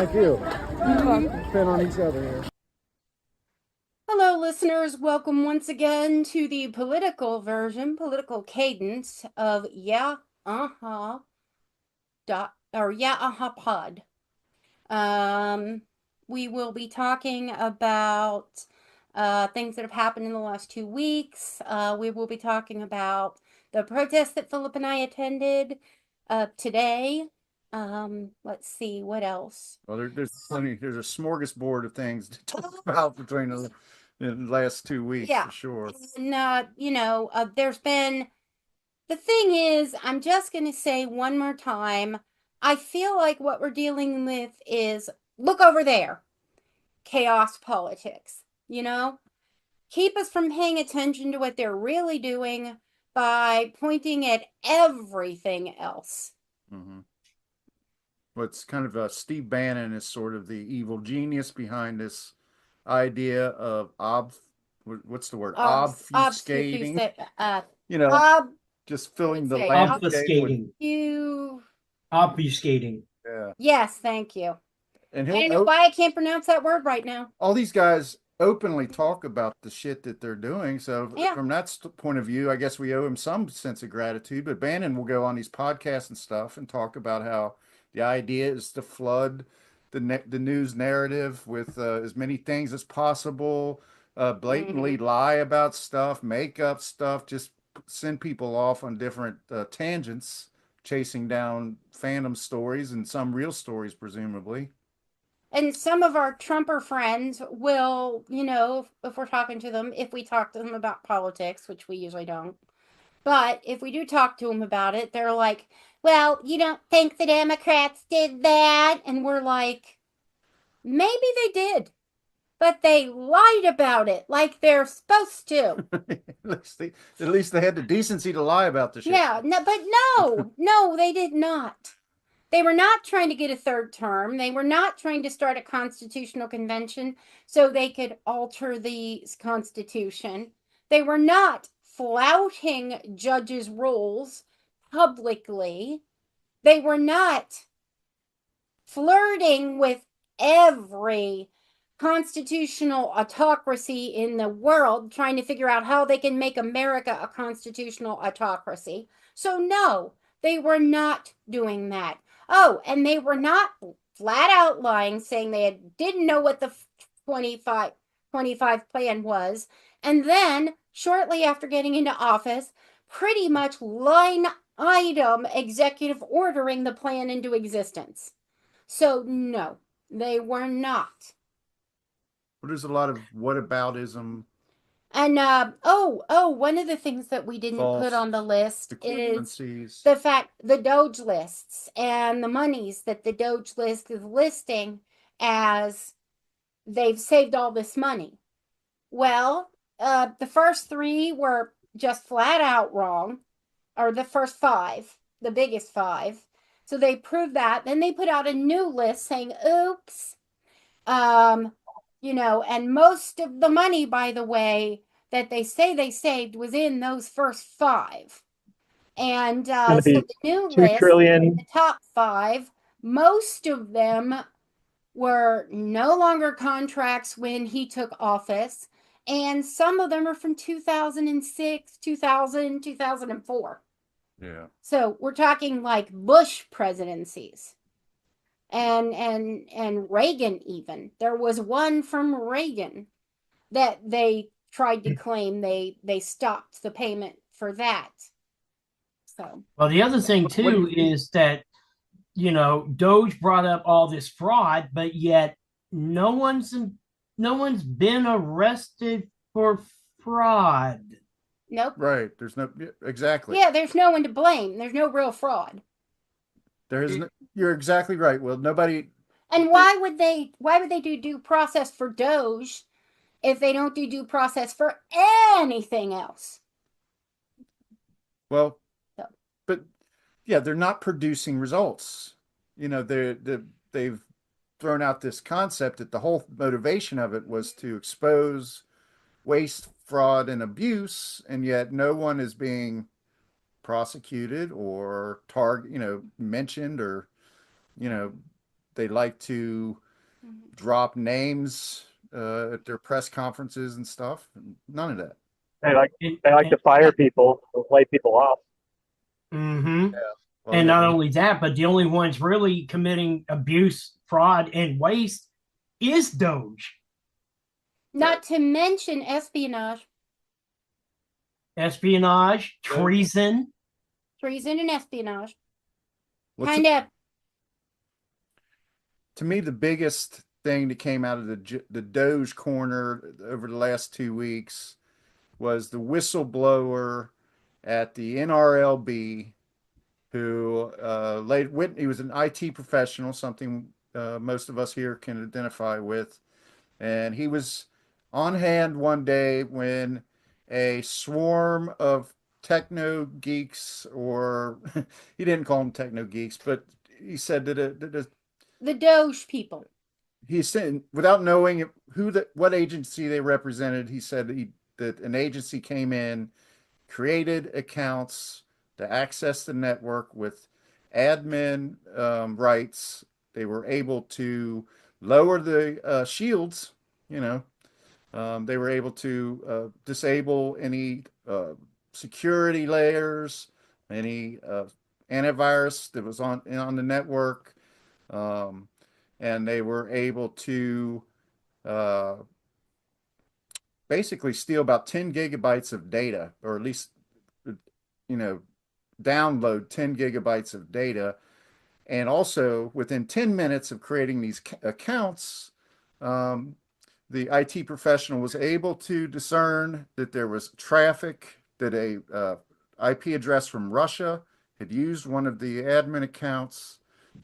Thank you. You're welcome. Depend on each other here. Hello, listeners. Welcome once again to the political cadence of Pod. We will be talking about things that have happened in the last 2 weeks. We will be talking about the protest that Philip and I attended today. Let's see what else. Well, there's plenty. There's a smorgasbord of things to talk about between the last 2 weeks, Yeah. for sure. And there's been. The thing is, I'm just going to say one more time, I feel like what we're dealing with is look over there. Chaos politics, Keep us from paying attention to what they're really doing by pointing at everything else. Mm-hmm. Well, it's kind of Steve Bannon is sort of the evil genius behind this idea of what's the word? Obfuscating. Just filling the landscape with obfuscating. Yeah. Yes, thank you. And I don't know why I can't pronounce that word right now. All these guys openly talk about the shit that they're doing. So from that point of view, I guess we owe him some sense of gratitude. But Bannon will go on these podcasts and stuff and talk about how the idea is to flood the news narrative with as many things as possible, blatantly lie about stuff, make up stuff, just send people off on different tangents, chasing down phantom stories and some real stories, presumably. And some of our Trumper friends will, if we're talking to them, if we talk to them about politics, which we usually don't, but if we do talk to them about it, they're like, well, you don't think the Democrats did that? And we're like, maybe they did, but they lied about it like they're supposed to. At least they had the decency to lie about the shit. Yeah, no, they did not. They were not trying to get a third term. They were not trying to start a constitutional convention so they could alter the Constitution. They were not flouting judges' rules publicly. They were not flirting with every constitutional autocracy in the world, trying to figure out how they can make America a constitutional autocracy. So, no, they were not doing that. Oh, and they were not flat out lying, saying they didn't know what the 25 plan was. And then, shortly after getting into office, pretty much line item executive ordering the plan into existence. So, no, they were not. Well, there's a lot of whataboutism. And one of the things that we didn't put on the list is the Doge lists and the monies that the Doge list is listing as they've saved all this money. Well, the first three were just flat out wrong, or the first five, the biggest five. So they proved that. Then they put out a new list saying, oops. And most of the money, by the way, that they say they saved was in those first five. And so the new list, the top five, most of them were no longer contracts when he took office. And some of them are from 2006, 2000, 2004. Yeah. So we're talking like Bush presidencies. And Reagan even. There was one from Reagan that they tried to claim they stopped the payment for that. So well, the other thing too is that Doge brought up all this fraud, but yet no one's been arrested for fraud. Nope. Right. There's no exactly. Yeah, there's no one to blame. There's no real fraud. There is no, you're exactly right. Well, nobody. And why would they do due process for Doge if they don't do due process for anything else? Well, but yeah, they're not producing results. They've thrown out this concept that the whole motivation of it was to expose waste, fraud, and abuse, and yet no one is being prosecuted or mentioned or they like to drop names at their press conferences and stuff. None of that. They like to fire people, lay people off. Mm-hmm. Yeah. Well, And yeah. not only that, but the only ones really committing abuse, fraud, and waste is Doge. Not to mention espionage. Espionage, treason. Treason and espionage. Well, to me, the biggest thing that came out of the Doge corner over the last 2 weeks was the whistleblower at the NRLB who he was an IT professional, something most of us here can identify with. And he was on hand one day when a swarm of techno geeks, or he didn't call them techno geeks, but he said that the Doge people. He said, without knowing what agency they represented, he said that an agency came in, created accounts to access the network with admin rights. They were able to lower the shields, they were able to disable any security layers, any antivirus that was on the network, and they were able to basically steal about 10 gigabytes of data, or at least download 10 gigabytes of data. And also, within 10 minutes of creating these accounts, the IT professional was able to discern that there was traffic, that a IP address from Russia had used one of the admin accounts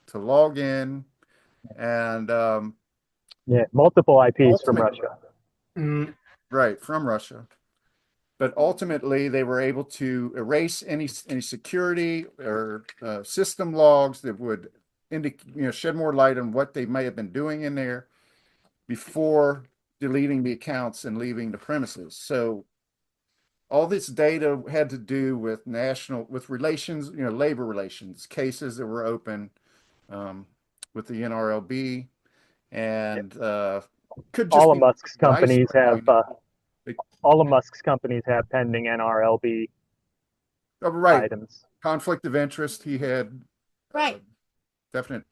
to log in, and multiple IPs from Russia. Right, from Russia. But ultimately, they were able to erase any security or system logs that would shed more light on what they may have been doing in there before deleting the accounts and leaving the premises. So all this data had to do with relations, labor relations, cases that were open with the NRLB, and could just all of be Musk's companies have all of Musk's companies have pending NRLB items. Conflict of interest. He had definite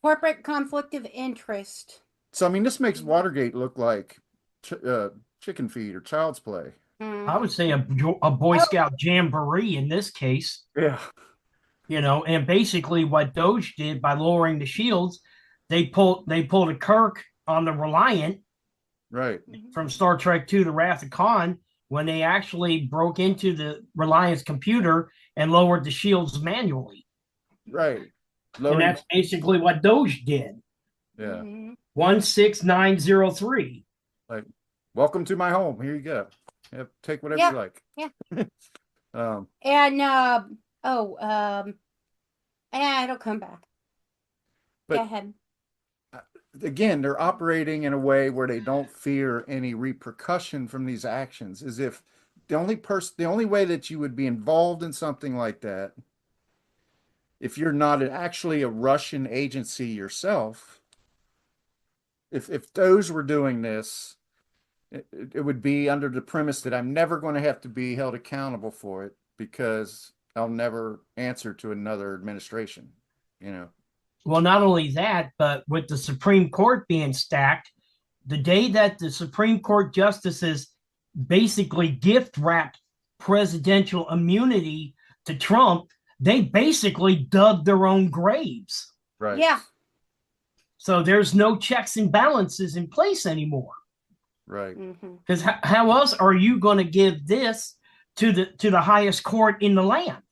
corporate conflict of interest. So I mean, this makes Watergate look like chicken feed or child's play. I would say a Boy Scout jamboree in this case. Yeah. And basically what Doge did by lowering the shields, they pulled a Kirk on the Reliant, right, from Star Trek II: The Wrath of Khan, when they actually broke into the Reliant's computer and lowered the shields manually. Right. And that's basically what Doge did. Yeah. 16903. Like, welcome to my home. Here you go. Yeah, take whatever you like. Yeah. It'll come back. Go ahead. Again, they're operating in a way where they don't fear any repercussion from these actions, as if the only way that you would be involved in something like that, if you're not actually a Russian agency yourself, if those were doing this, it would be under the premise that I'm never going to have to be held accountable for it because I'll never answer to another administration, Well, not only that, but with the Supreme Court being stacked, the day that the Supreme Court justices basically gift wrapped presidential immunity to Trump, they basically dug their own graves. Right. Yeah. So there's no checks and balances in place anymore. Right. Because how else are you going to give this to the highest court in the land?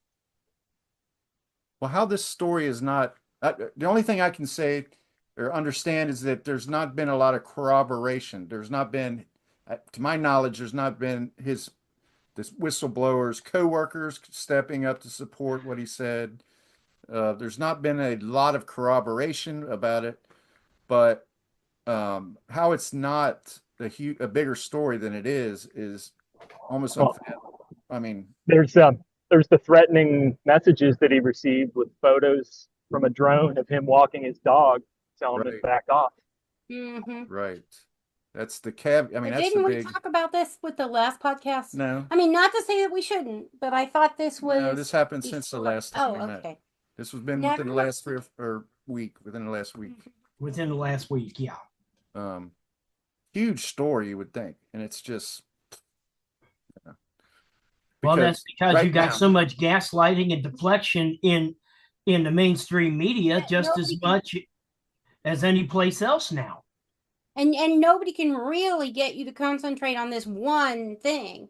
Well, how this story is not, the only thing I can say or understand is that there's not been a lot of corroboration. There's not been, to my knowledge, there's not been this whistleblower's co-workers stepping up to support what he said. There's not been a lot of corroboration about it, but how it's not a bigger story than it is almost unfathomable. I mean, there's the threatening messages that he received with photos from a drone of him walking his dog, telling them Right. to back off. Right. That's the cab. I mean, that's didn't the we big. talk about this with the last podcast? No. I mean, not to say that we shouldn't, but I thought this was. No, this happened before. since the last time we met. Okay. This has been Never within the last week. Within the last week. Within the last week, yeah. Huge story, you would think, and it's just. Well, that's because right you got now, so much gaslighting and deflection in the mainstream media, just as much as any place else now. And nobody can really get you to concentrate on this one thing.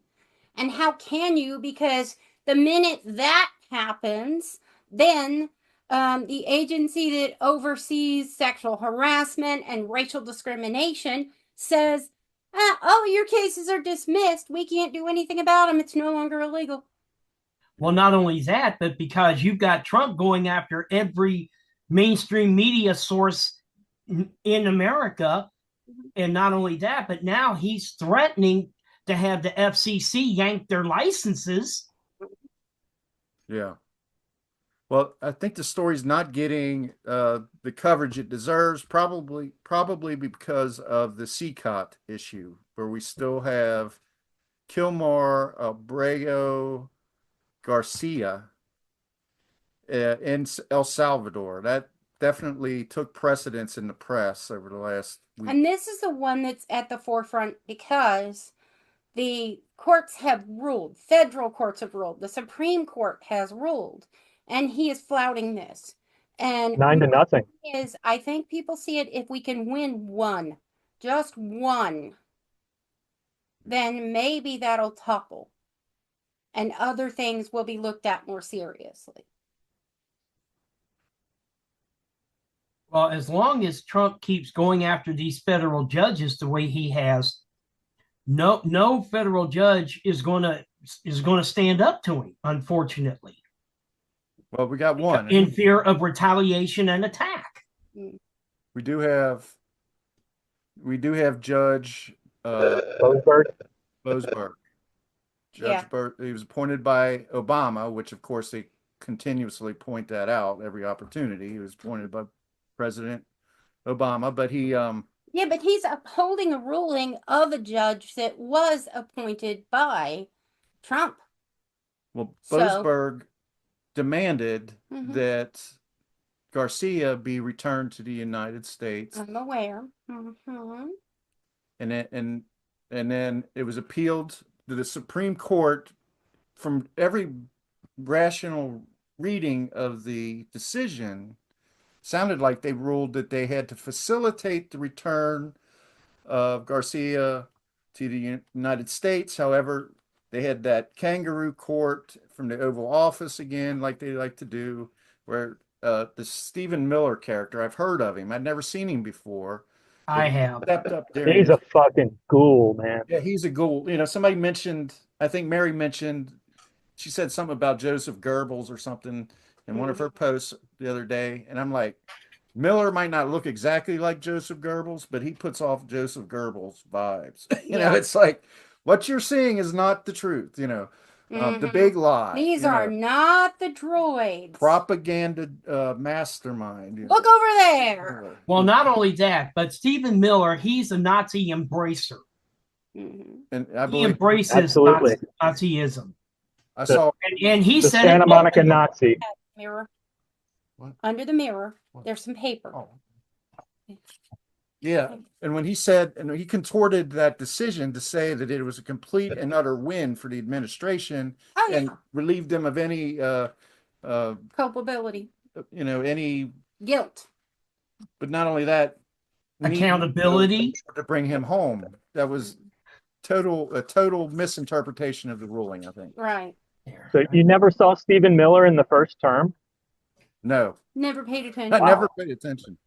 And how can you? Because the minute that happens, then the agency that oversees sexual harassment and racial discrimination says, oh, your cases are dismissed. We can't do anything about them. It's no longer illegal. Well, not only that, but because you've got Trump going after every mainstream media source in America. And not only that, but now he's threatening to have the FCC yank their licenses. Yeah. Well, I think the story's not getting the coverage it deserves, probably because of the CCOT issue, where we still have Kilmar Abrego Garcia in El Salvador. That definitely took precedence in the press over the last week. And this is the one that's at the forefront because the courts have ruled, federal courts have ruled, the Supreme Court has ruled, and he is flouting this. And 9-0. I think people see it, if we can win one, just one, then maybe that'll topple. And other things will be looked at more seriously. Well, as long as Trump keeps going after these federal judges the way he has, no federal judge is going to stand up to him, unfortunately. Well, we got one in fear of retaliation and attack. We do have Judge Boasberg. Judge Burt, he was appointed by Obama, which of course they continuously point that out every opportunity. He was appointed by President Obama, but he but he's upholding a ruling of a judge that was appointed by Trump. Well, Boasberg demanded that Garcia be returned to the United States. I'm aware. And then it was appealed to the Supreme Court. From every rational reading of the decision, sounded like they ruled that they had to facilitate the return of Garcia to the United States. However, they had that kangaroo court from the Oval Office again, like they like to do, where the Stephen Miller character, I've heard of him. I'd never seen him before. I have. Stepped up there. He's a fucking ghoul, man. Yeah, he's a ghoul. You know, somebody mentioned, I think Mary mentioned, she said something about Joseph Goebbels or something in one of her posts the other day. And I'm like, Miller might not look exactly like Joseph Goebbels, but he puts off Joseph Goebbels vibes. You know, it's like, what you're seeing is not the truth, you know. The big lie. These are not the droids. Propaganda mastermind. Look over there. Well, not only that, but Stephen Miller, he's a Nazi embracer. And I he believe, embraces Nazism. I saw, and he the said Santa Monica Nazi. Mirror. What? Under the mirror, What? there's some paper. Oh. Yeah, and when he said, and he contorted that decision to say that it was a complete and utter win for the administration and relieved them of any culpability, you know, any guilt. But not only that, accountability to bring him home. That was a total misinterpretation of the ruling, I think. Right. So you never saw Stephen Miller in the first term? No. Never paid attention. I never paid attention.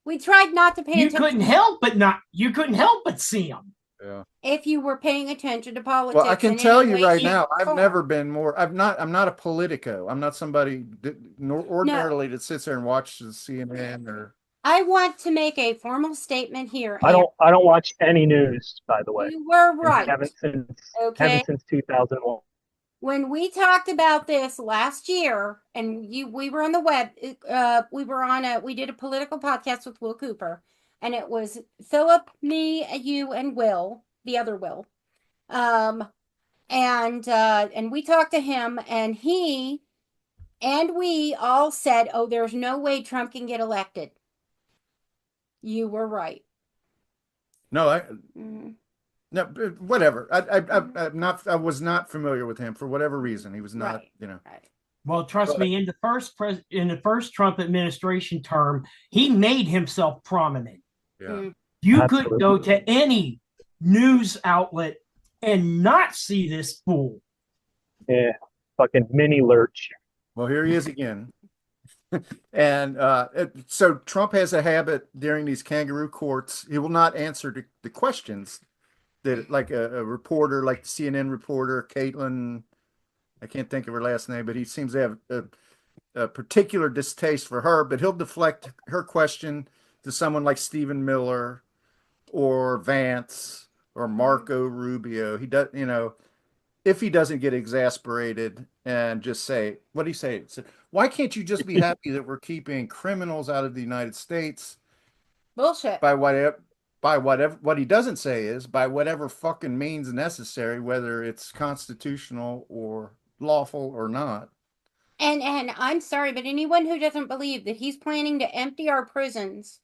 We tried not to pay attention. You couldn't help but see him. Yeah. If you were paying attention to politics. Well, I can tell you right now, I've never been more. I'm not a politico. I'm not somebody ordinarily that sits there and watches CNN or. I want to make a formal statement here. I don't watch any news, by the way. You were right. Haven't since 2001. when we talked about this last year, and we were on the web, we did a political podcast with Will Cooper, and it was Philip, me, you, and Will, the other Will, and we talked to him, and he and we all said, "Oh, there's no way Trump can get elected." You were right. No, no, whatever. I was not familiar with him for whatever reason. He was not, right. Well, trust me, in the first Trump administration term, he made himself prominent. Yeah. You Absolutely. Could go to any news outlet and not see this fool. Yeah, fucking mini lurch. Well, here he is again. And so Trump has a habit during these kangaroo courts. He will not answer the questions that, like a reporter, like the CNN reporter, Caitlin, I can't think of her last name, but he seems to have a particular distaste for her, but he'll deflect her question to someone like Stephen Miller or Vance or Marco Rubio. He does, if he doesn't get exasperated and just say, what do you say? Why can't you just be happy that we're keeping criminals out of the United States? Bullshit. What he doesn't say is by whatever fucking means necessary, whether it's constitutional or lawful or not. And I'm sorry, but anyone who doesn't believe that he's planning to empty our prisons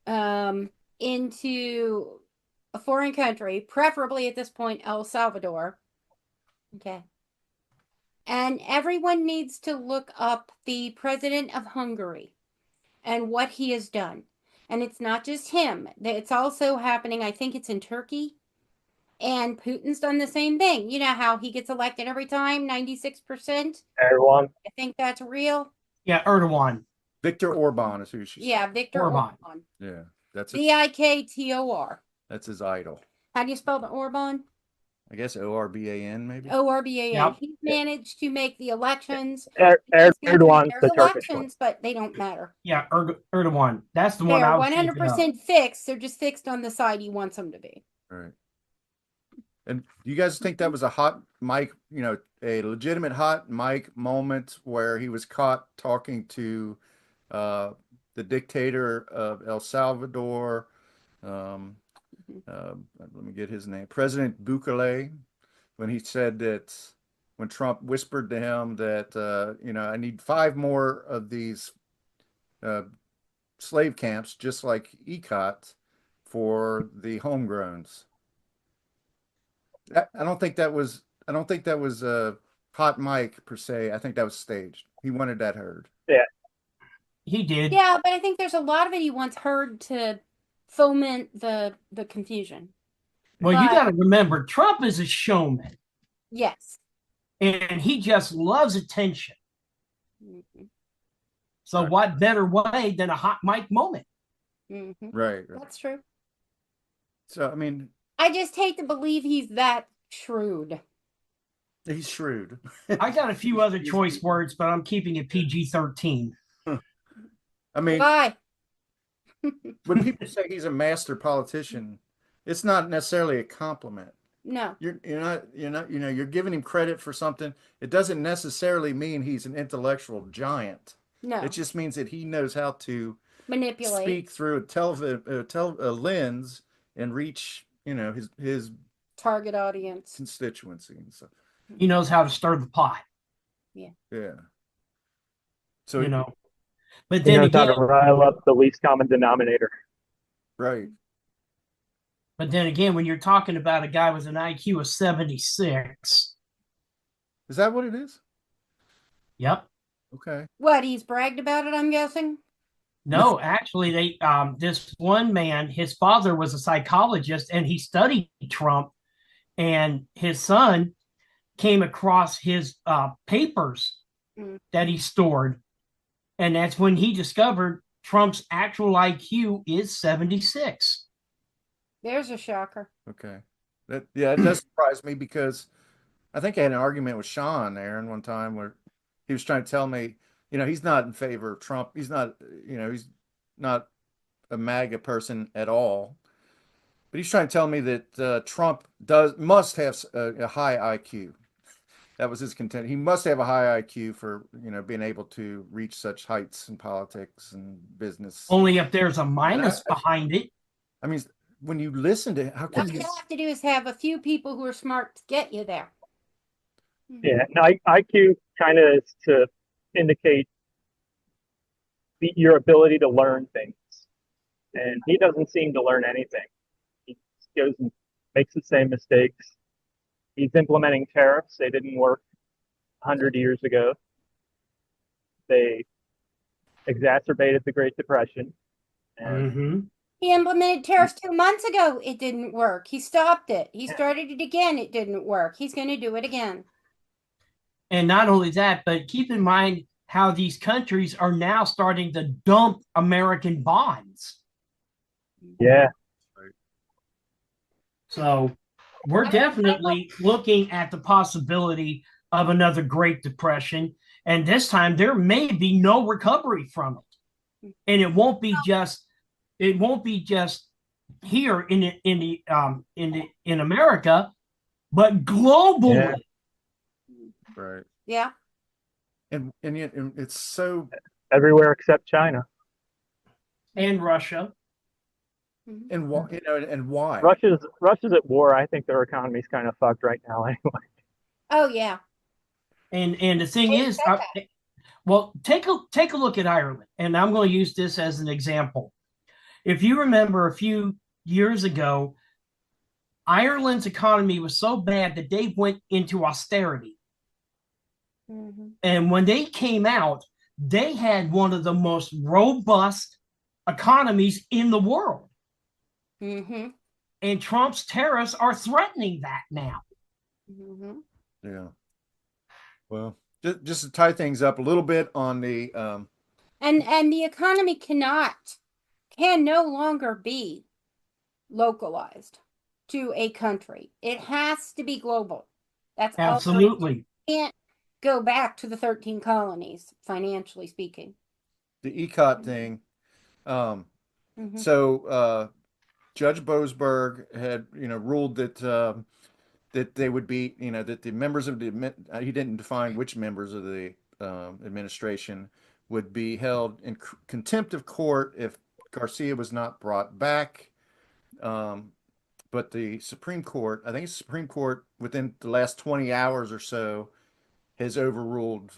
into a foreign country, preferably at this point El Salvador. Okay. And everyone needs to look up the president of Hungary and what he has done. And it's not just him. It's also happening, I think it's in Turkey. And Putin's done the same thing. You know how he gets elected every time, 96%? Erdogan. I think that's real. Yeah, Erdogan. Viktor Orban is who she said. Yeah, Viktor Orban. Yeah, that's Viktor. That's his idol. How do you spell the Orban? I guess Orban, maybe. Orban. Yep. He managed to make the elections. Erdogan's the Turkish elections, but they don't matter. Yeah, Erdogan. That's the one. They're 100% fixed. They're just fixed on the side he wants them to be. Right. And do you guys think that was a hot mic, a legitimate hot mic moment where he was caught talking to the dictator of El Salvador? Let me get his name. President Bukele, when he said that when Trump whispered to him that, I need 5 more of these slave camps, just like ECOT, for the homegrowns. I don't think that was a hot mic per se. I think that was staged. He wanted that heard. Yeah, he did. Yeah, but I think there's a lot of it he wants heard to foment the confusion. Well, you got to remember, Trump is a showman. Yes. And he just loves attention. Mm-hmm. So what better way than a hot mic moment? Mm-hmm. Right. That's true. So, I mean, I just hate to believe he's that shrewd. He's shrewd. I got a few other choice words, but I'm keeping it PG-13. I mean, why? When people say he's a master politician, it's not necessarily a compliment. No. You're not, you're giving him credit for something. It doesn't necessarily mean he's an intellectual giant. No. It just means that he knows how to manipulate, speak through a lens and reach, his target audience, constituency and stuff. He knows how to stir the pot. Yeah. Yeah. So but then again, how to rile up the least common denominator. Right. But then again, when you're talking about a guy with an IQ of 76, is that what it is? Yep. Okay. What, he's bragged about it, I'm guessing? No, actually, they this one man, his father was a psychologist, and he studied Trump, and his son came across his papers that he stored, and that's when he discovered Trump's actual IQ is 76. There's a shocker. Okay. It does surprise me because I think I had an argument with Sean, Aaron, one time where he was trying to tell me, he's not in favor of Trump. He's not, he's not a MAGA person at all. But he's trying to tell me that Trump must have a high IQ. That was his content. He must have a high IQ for, being able to reach such heights in politics and business. Only if there's a minus behind it. I mean, when you listen to how can All you have to do is have a few people who are smart to get you there. Yeah, and IQ kind of is to indicate your ability to learn things. And he doesn't seem to learn anything. He goes and makes the same mistakes. He's implementing tariffs. They didn't work 100 years ago. They exacerbated the Great Depression. And He implemented tariffs 2 months ago. It didn't work. He stopped it. He started it again. It didn't work. He's going to do it again. And not only that, but keep in mind how these countries are now starting to dump American bonds. Yeah. So we're definitely looking at the possibility of another Great Depression. And this time there may be no recovery from it. And it won't be just here in America, but globally. Yeah. Right. Yeah. And yet it's so everywhere except China and Russia. And why? And why? Russia's at war. I think their economy's kind of fucked right now anyway. Oh yeah. And the thing is, well, take a look at Ireland, and I'm going to use this as an example. If you remember a few years ago, Ireland's economy was so bad that they went into austerity. And when they came out, they had one of the most robust economies in the world. And Trump's tariffs are threatening that now. Yeah. Well, just to tie things up a little bit on the and the economy can no longer be localized to a country. It has to be global. That's absolutely. Can't go back to the 13 colonies, financially speaking. The ECOT thing. So Judge Boasberg had, ruled that that they would be, that the members of the he didn't define which members of the administration would be held in contempt of court if Garcia was not brought back. But the Supreme Court, I think it's the Supreme Court, within the last 20 hours or so, has overruled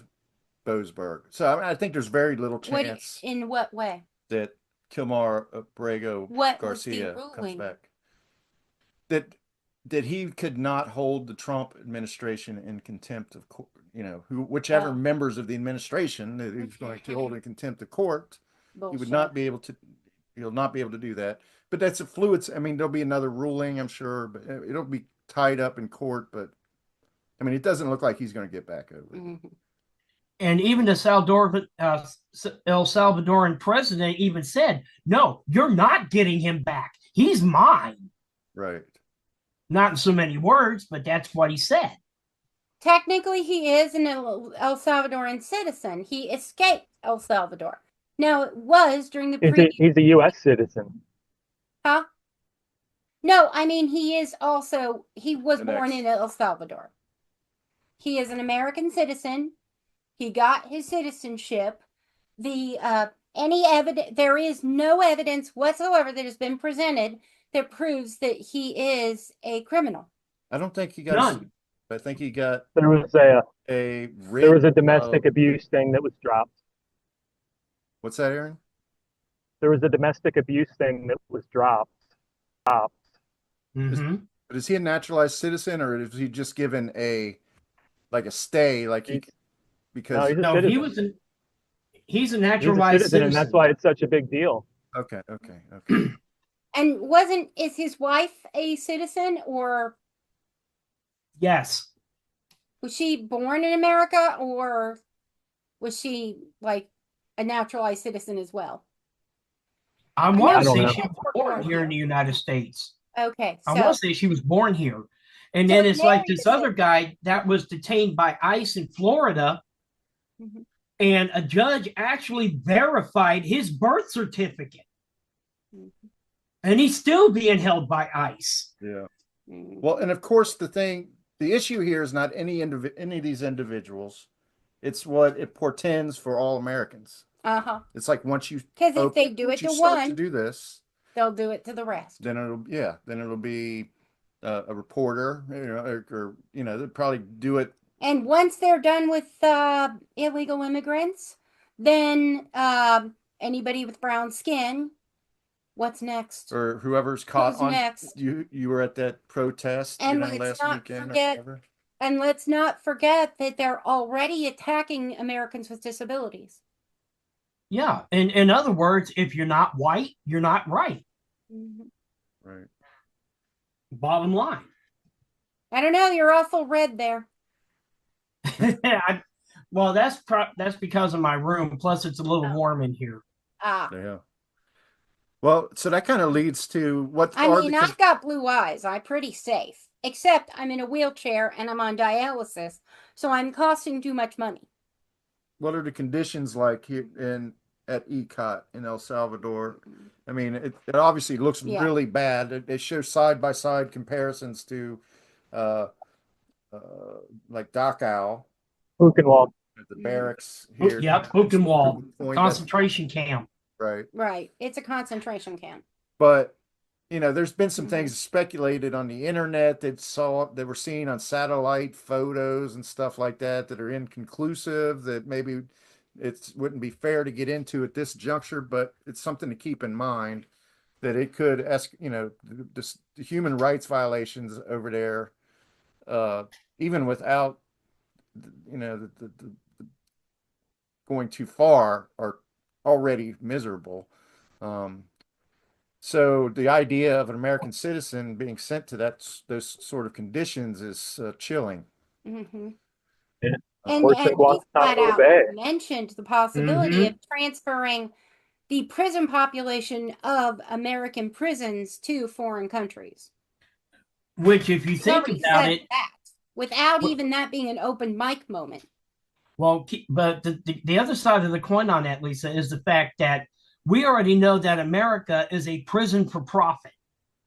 Boasberg. So I think there's very little chance. In what way? That Kilmar Abrego Garcia comes back. That he could not hold the Trump administration in contempt of court. Whichever members of the administration that he was going to hold in contempt of court, he would not be able to. He'll not be able to do that. But that's a fluid. I mean, there'll be another ruling, I'm sure, but it'll be tied up in court. But I mean, it doesn't look like he's going to get back over it. And even the El Salvadoran president even said, "No, you're not getting him back. He's mine." Right. Not in so many words, but that's what he said. Technically, he is an El Salvadoran citizen. He escaped El Salvador. Now, it was during the He's a U.S. citizen. Huh? No, I mean, he was born in El Salvador. He is an American citizen. He got his citizenship. There is no evidence whatsoever that has been presented that proves that he is a criminal. I don't think he got sued. I think he got there was a domestic abuse thing that was dropped. What's that, Aaron? There was a domestic abuse thing that was dropped. But is he a naturalized citizen, or is he just given a stay? He's a naturalized citizen, and that's why it's such a big deal. Okay. And is his wife a citizen, or? Yes. Was she born in America, or was she a naturalized citizen as well? I want to say she was born here in the United States. Okay. I want to say she was born here. And then it's like this other guy that was detained by ICE in Florida, and a judge actually verified his birth certificate. And he's still being held by ICE. Yeah. Well, and of course, the the issue here is not any of these individuals. It's what it portends for all Americans. It's like once you because if they do it to start to one, do this, they'll do it to the rest. Then it'll be a reporter, or they'll probably do it. And once they're done with illegal immigrants, then anybody with brown skin, what's next? Or whoever's caught on next? You were at that protest, and last weekend. And let's not forget that they're already attacking Americans with disabilities. Yeah. In other words, if you're not white, you're not right. Mm-hmm. Right. Bottom line. I don't know. You're awful red there. Well, that's because of my room. Plus, it's a little warm in here. Yeah. Well, so that kind of leads to what I've got blue eyes. I'm pretty safe, except I'm in a wheelchair and I'm on dialysis, so I'm costing too much money. What are the conditions like here at ECOT in El Salvador? I mean, it obviously looks really bad. It shows side-by-side comparisons to like Dachau. Buchenwald. The barracks here. Yep, Buchenwald. Concentration camp. Right. Right. It's a concentration camp. But, there's been some things speculated on the internet that were seen on satellite photos and stuff like that are inconclusive, that maybe it wouldn't be fair to get into at this juncture, but it's something to keep in mind that it could, the human rights violations over there, even without, the going too far, are already miserable. So the idea of an American citizen being sent to those sort of conditions is chilling. Mm-hmm. Yeah. And he flat out mentioned the possibility of transferring the prison population of American prisons to foreign countries. Which, if you think about it, without even that being an open mic moment. Well, but the other side of the coin on that, Lisa, is the fact that we already know that America is a prison for profit.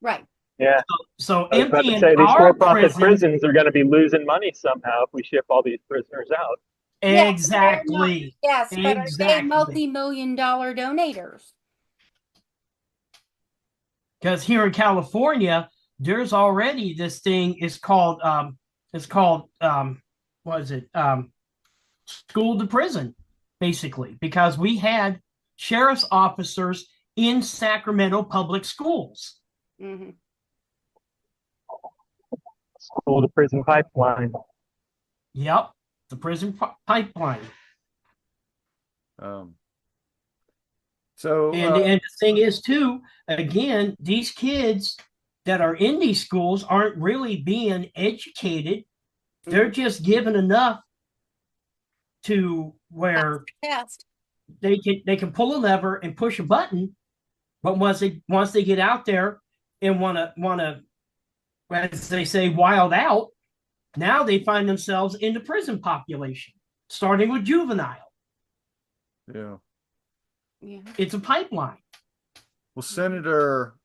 Right. Yeah. So I was about to say, these for-profit prisons are going to be losing money somehow if we ship all these prisoners out. Exactly. Yes, but are they multi-million-dollar donators? Because here in California, there's already this thing is called what is it? School to prison, basically, because we had sheriff's officers in Sacramento public schools. Mm-hmm. School to prison pipeline. Yep, the prison pipeline. So and the thing is too, again, these kids that are in these schools aren't really being educated. They're just given enough to where they can pull a lever and push a button, but once they get out there and want to, as they say, wild out, now they find themselves in the prison population, starting with juvenile. Yeah. It's a pipeline. Well, Senator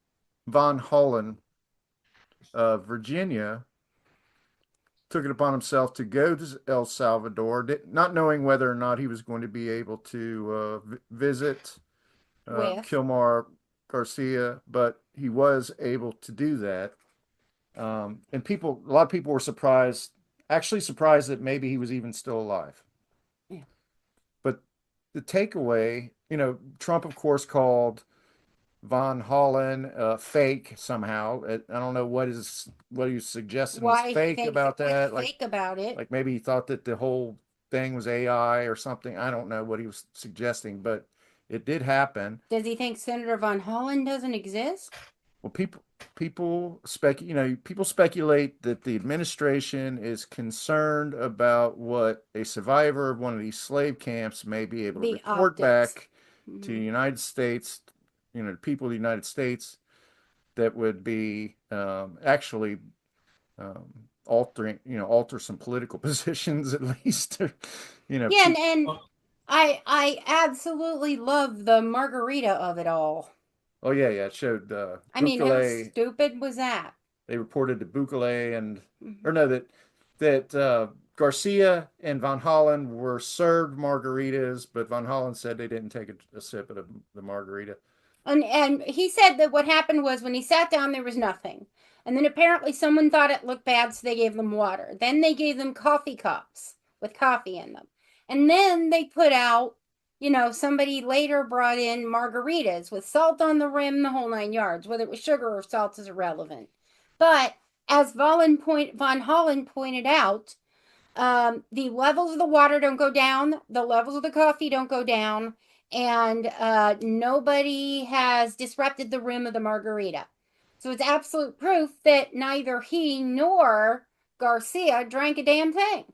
Von Hollen of Virginia took it upon himself to go to El Salvador, not knowing whether or not he was going to be able to visit Kilmar Garcia, but he was able to do that. And a lot of people were surprised that maybe he was even still alive. Yeah. But the takeaway, Trump, of course, called Von Hollen fake somehow. I don't know what he was suggesting was fake about that. Fake about it. Like maybe he thought that the whole thing was AI or something. I don't know what he was suggesting, but it did happen. Does he think Senator Von Hollen doesn't exist? Well, people speculate that the administration is concerned about what a survivor of one of these slave camps may be able to report back to the United States, the people of the United States, that would be actually alter some political positions at least. Yeah, and I absolutely love the margarita of it all. Oh yeah, it showed. I mean, how stupid was that? They reported to Bukele and or no, that that Garcia and Von Holland were served margaritas, but Von Holland said they didn't take a sip of the margarita. And he said that what happened was when he sat down, there was nothing. And then apparently someone thought it looked bad, so they gave them water. Then they gave them coffee cups with coffee in them. And then they put out, somebody later brought in margaritas with salt on the rim, the whole 9 yards. Whether it was sugar or salt is irrelevant. But as Von Holland pointed out, the levels of the water don't go down, the levels of the coffee don't go down, and nobody has disrupted the rim of the margarita. So it's absolute proof that neither he nor Garcia drank a damn thing.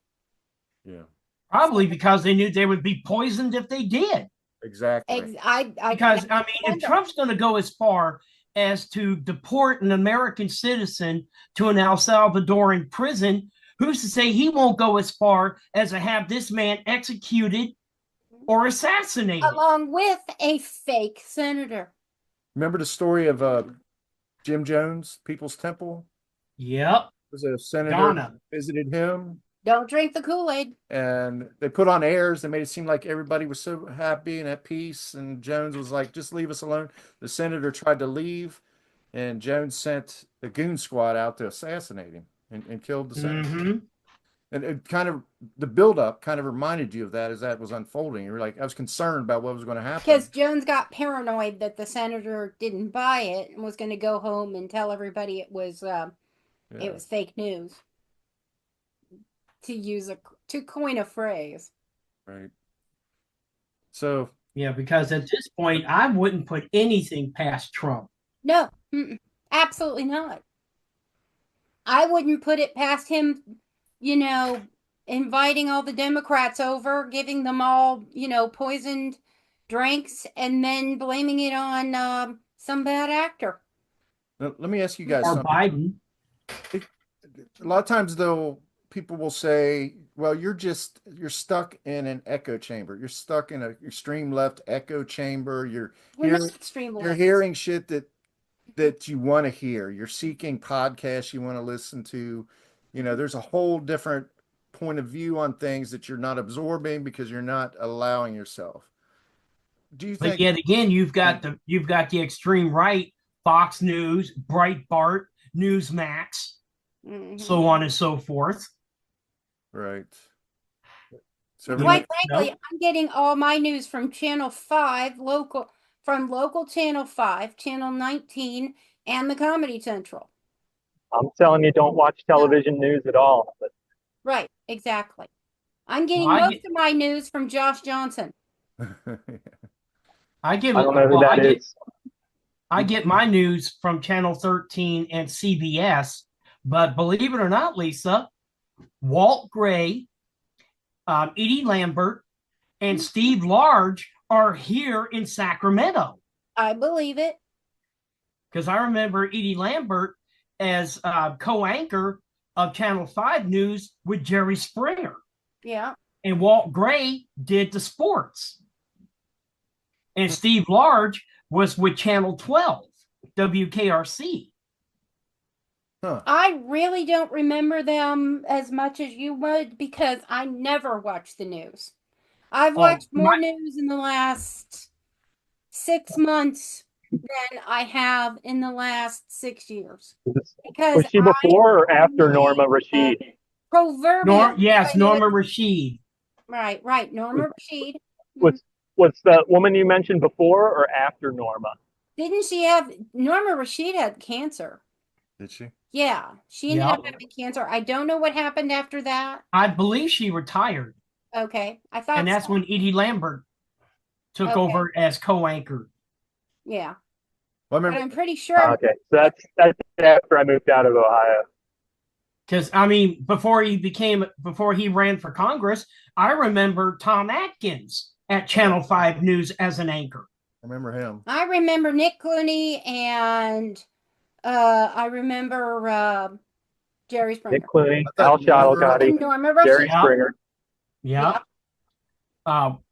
Yeah. Probably because they knew they would be poisoned if they did. Exactly. Because, I mean, if Trump's going to go as far as to deport an American citizen to an El Salvadoran prison, who's to say he won't go as far as to have this man executed or assassinated? Along with a fake senator. Remember the story of Jim Jones, People's Temple? Yep. Was it a senator Donna visited him? Don't drink the Kool-Aid. And they put on airs. They made it seem like everybody was so happy and at peace. And Jones was like, just leave us alone. The senator tried to leave, and Jones sent the goon squad out to assassinate him and killed the senator. Mm-hmm. And it kind of, the buildup kind of reminded you of that as that was unfolding. You were like, I was concerned about what was going to happen. Because Jones got paranoid that the senator didn't buy it and was going to go home and tell everybody it was fake news. To coin a phrase. Right. So. Yeah, because at this point, I wouldn't put anything past Trump. No, absolutely not. I wouldn't put it past him, inviting all the Democrats over, giving them all, poisoned drinks, and then blaming it on some bad actor. Now, let me ask you guys or something. Biden. A lot of times, though, people will say, well, you're stuck in an echo chamber. You're stuck in an extreme left echo chamber. You're hearing shit that you want to hear. You're seeking podcasts you want to listen to. There's a whole different point of view on things that you're not absorbing because you're not allowing yourself. Do you think? But yet again, you've got the extreme right, Fox News, Breitbart, Newsmax, so on and so forth. Right. So quite frankly, I'm getting all my news from Channel 5 local Channel 5, Channel 19, and the Comedy Central. I'm telling you, don't watch television news at all. But... Right, exactly. I'm getting most of my news from Josh Johnson. I don't know who that is. I get my news from Channel 13 and CBS, but believe it or not, Lisa, Walt Gray, Edie Lambert, and Steve Large are here in Sacramento. I believe it. Because I remember Edie Lambert as co-anchor of Channel 5 News with Jerry Springer. Yeah. And Walt Gray did the sports. And Steve Large was with Channel 12, WKRC. Huh. I really don't remember them as much as you would because I never watch the news. I've watched more news in the last 6 months than I have in the last 6 years. Because was she before or after Norma Rashid? Proverbial. Yes, Norma Rashid. Right, Norma Rashid. Was the woman you mentioned before or after Norma? Didn't she have Norma Rashid had cancer? Did she? Yeah, she ended up having cancer. I don't know what happened after that. I believe she retired. Okay, I thought. And that's when Edie Lambert took over as co-anchor. Yeah. Well, I'm pretty sure. Okay, so that's after I moved out of Ohio. Because I mean, before he ran for Congress, I remember Tom Atkins at Channel 5 News as an anchor. I remember him. I remember Nick Clooney and I remember Jerry Springer. Nick Clooney, Al Shalgati, Jerry Springer. Yeah.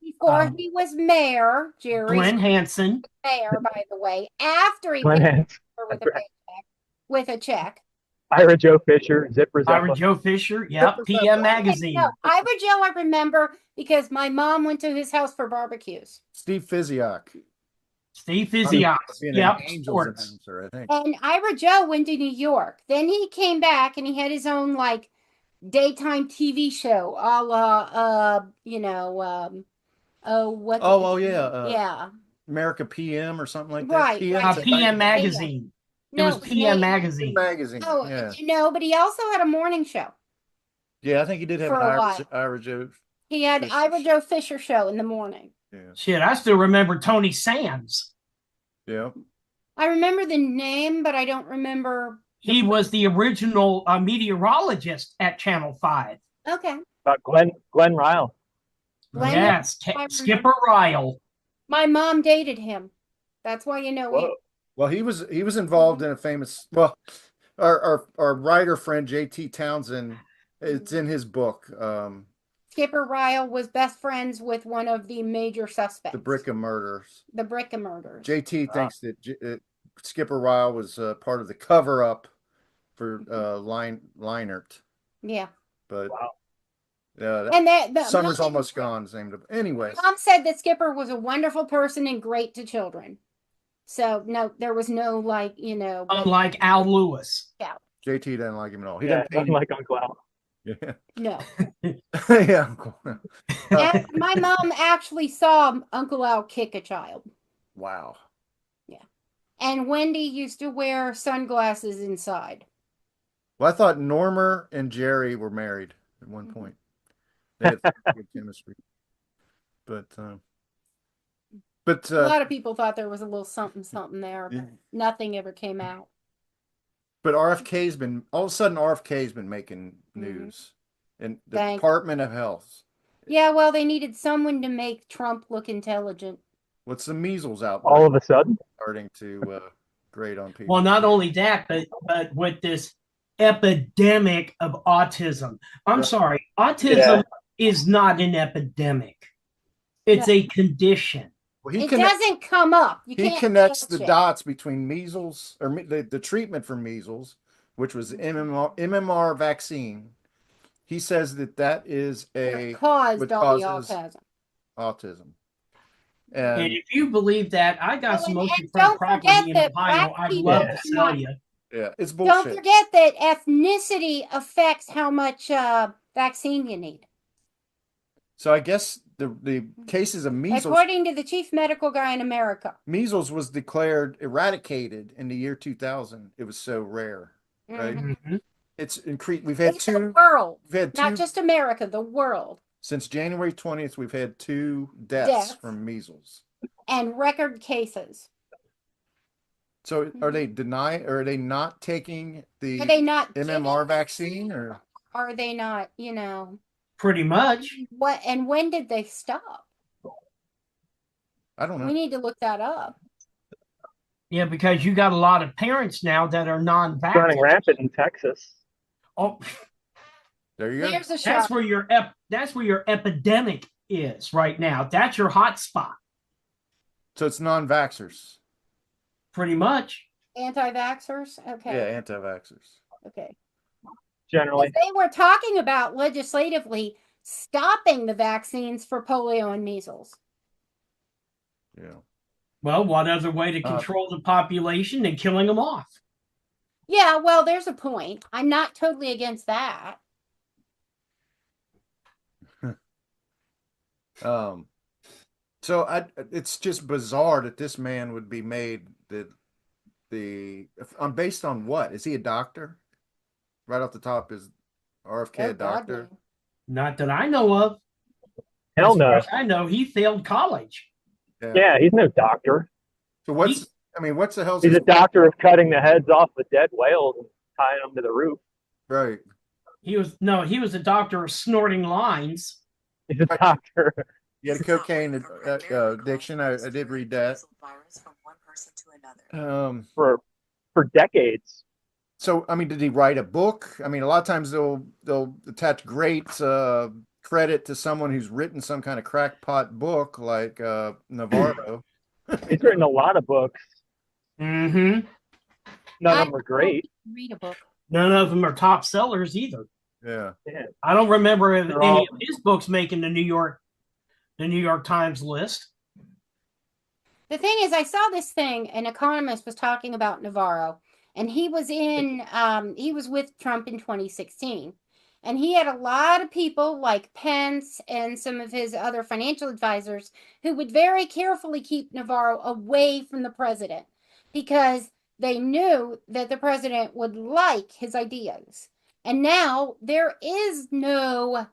Before he was mayor, Jerry Glenn Hansen. Mayor, by the way, after he Glenn paid Hansen. with a check. Ira Joe Fisher, Zipper Ira Zeppa. Joe Fisher, yep, PM Magazine. No, Ira Joe I remember because my mom went to his house for barbecues. Steve Fiziak. Steve Fiziak, Being yep, an Angels sports. announcer, I think. And Ira Joe went to New York. Then he came back and he had his own like daytime TV show, a la yeah. America PM or something like that. Right, PM, right. PM Magazine. It No, was PM Magazine. Magazine. Oh, Yeah. no, but he also had a morning show. Yeah, I think he did have For an a while. Ira Joe. He had Fisher. Ira Joe Fisher show in the morning. Yeah. Shit, I still remember Tony Sands. Yeah. I remember the name, but I don't remember. He was the original meteorologist at Channel 5. Okay. About Glenn Ryle. Yes, Skipper Ryle. My mom dated him. That's why you know him. Well, he was involved in a famous. Well, our writer friend JT Townsend. It's in his book. Skipper Ryle was best friends with one of the major suspects. The Brickham murders. The Brickham murders. JT thinks that Skipper Ryle was part of the cover up for Leinert. Yeah. But wow. And that summer's almost gone. Anyway, Mom said that Skipper was a wonderful person and great to children. So no, there was no unlike Al Lewis. Yeah. JT didn't like him at all. He didn't like Uncle Al. Yeah. No. Yeah. And my mom actually saw Uncle Al kick a child. Wow. Yeah. And Wendy used to wear sunglasses inside. Well, I thought Norma and Jerry were married at one point. They had good chemistry. But a lot of people thought there was a little something there, but nothing ever came out. But RFK's been all of a sudden RFK's been making news in the Department of Health. Yeah, well, they needed someone to make Trump look intelligent. What's the measles out? All of a sudden, starting to grate on people. Well, not only that, but with this epidemic of autism. I'm sorry, autism is not an epidemic. It's a condition. Well, it doesn't come up. He connects the dots between measles or the treatment for measles, which was MMR vaccine. He says that is caused all the autism. And if you believe that, I got some oceanfront property in Ohio. I'd love to sell you. Yeah, it's bullshit. Don't forget that ethnicity affects how much vaccine you need. So I guess the cases of measles, according to the chief medical guy in America, measles was declared eradicated in the year 2000. It was so rare, right? Mm-hmm. It's increased. We've had the world. We've had not just America, the world. Since January 20th, we've had 2 deaths from measles and record cases. So are they are they not taking the MMR vaccine, or are they not, pretty much. What and when did they stop? I don't know. We need to look that up. Yeah, because you got a lot of parents now that are non-vaccinated. Running rampant in Texas. Oh, there you go. There's a that's where your epidemic is right now. That's your hot spot. So it's non-vaxxers. Pretty much. Anti-vaxxers? Okay. Yeah, anti-vaxxers. Okay. Generally. They were talking about legislatively stopping the vaccines for polio and measles. Yeah. Well, what other way to control the population than killing them off? Yeah, well, there's a point. I'm not totally against that. So it's just bizarre that this man would be made based on what? Is he a doctor? Right off the top, is RFK a doctor? Not that I know of. Hell no. I know he failed college. Yeah, he's no doctor. So what's the hell? He's a doctor of cutting the heads off the dead whales and tying them to the roof. Right. He was a doctor of snorting lines. He's a doctor. He had a cocaine addiction. I did read that. For decades. So, did he write a book? A lot of times they'll attach great credit to someone who's written some kind of crackpot book like Navarro. He's written a lot of books. Mm-hmm. None of them are great. Read a book. None of them are top sellers either. Yeah. Yeah, I don't remember they're any all of his books making the New York Times list. The thing is, I saw this thing, an economist was talking about Navarro, and he was with Trump in 2016. And he had a lot of people like Pence and some of his other financial advisors who would very carefully keep Navarro away from the president because they knew that the president would like his ideas. And now there is no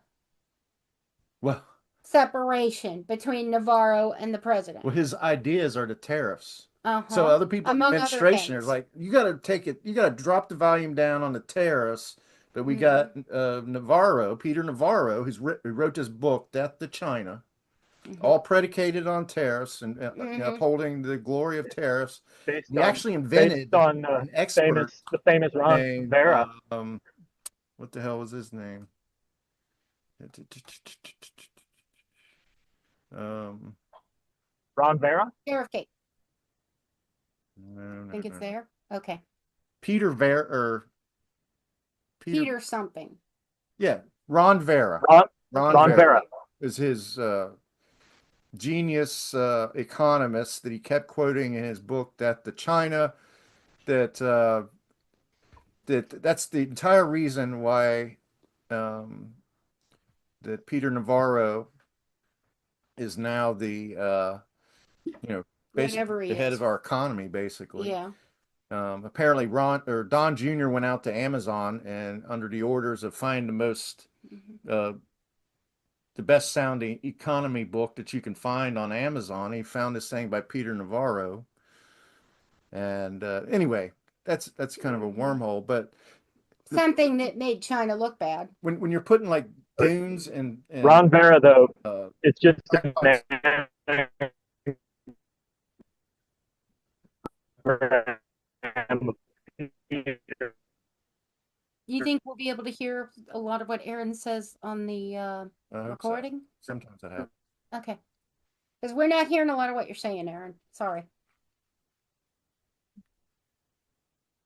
Well, separation between Navarro and the president. well, his ideas are the tariffs. So Uh-huh. other people in the Among other administration are things. like, you got to take it, you got to drop the volume down on the tariffs. But we got Navarro, Peter Navarro, who wrote this book, Death to China, all predicated on tariffs and upholding the glory of tariffs. based He on actually invented an expert the famous Ron named Vera. what the hell was his name? Ron Vera. Sheriff Kate. No, Think it's there? Okay. Peter Ver or Peter something. Yeah, Ron Vera. Ron Vera is his genius economist that he kept quoting in his book Death to China. That's the entire reason why that Peter Navarro is now the basically the head of our economy, basically. Yeah. Apparently Don Jr. went out to Amazon and under the orders of find the best sounding economy book that you can find on Amazon. He found this thing by Peter Navarro. And anyway, that's kind of a wormhole, but something that made China look bad. When you're putting like dunes and Ron Vera though, it's just You think we'll be able to hear a lot of what Aaron says on the recording? So. Sometimes that happens. Okay. Because we're not hearing a lot of what you're saying, Aaron. Sorry.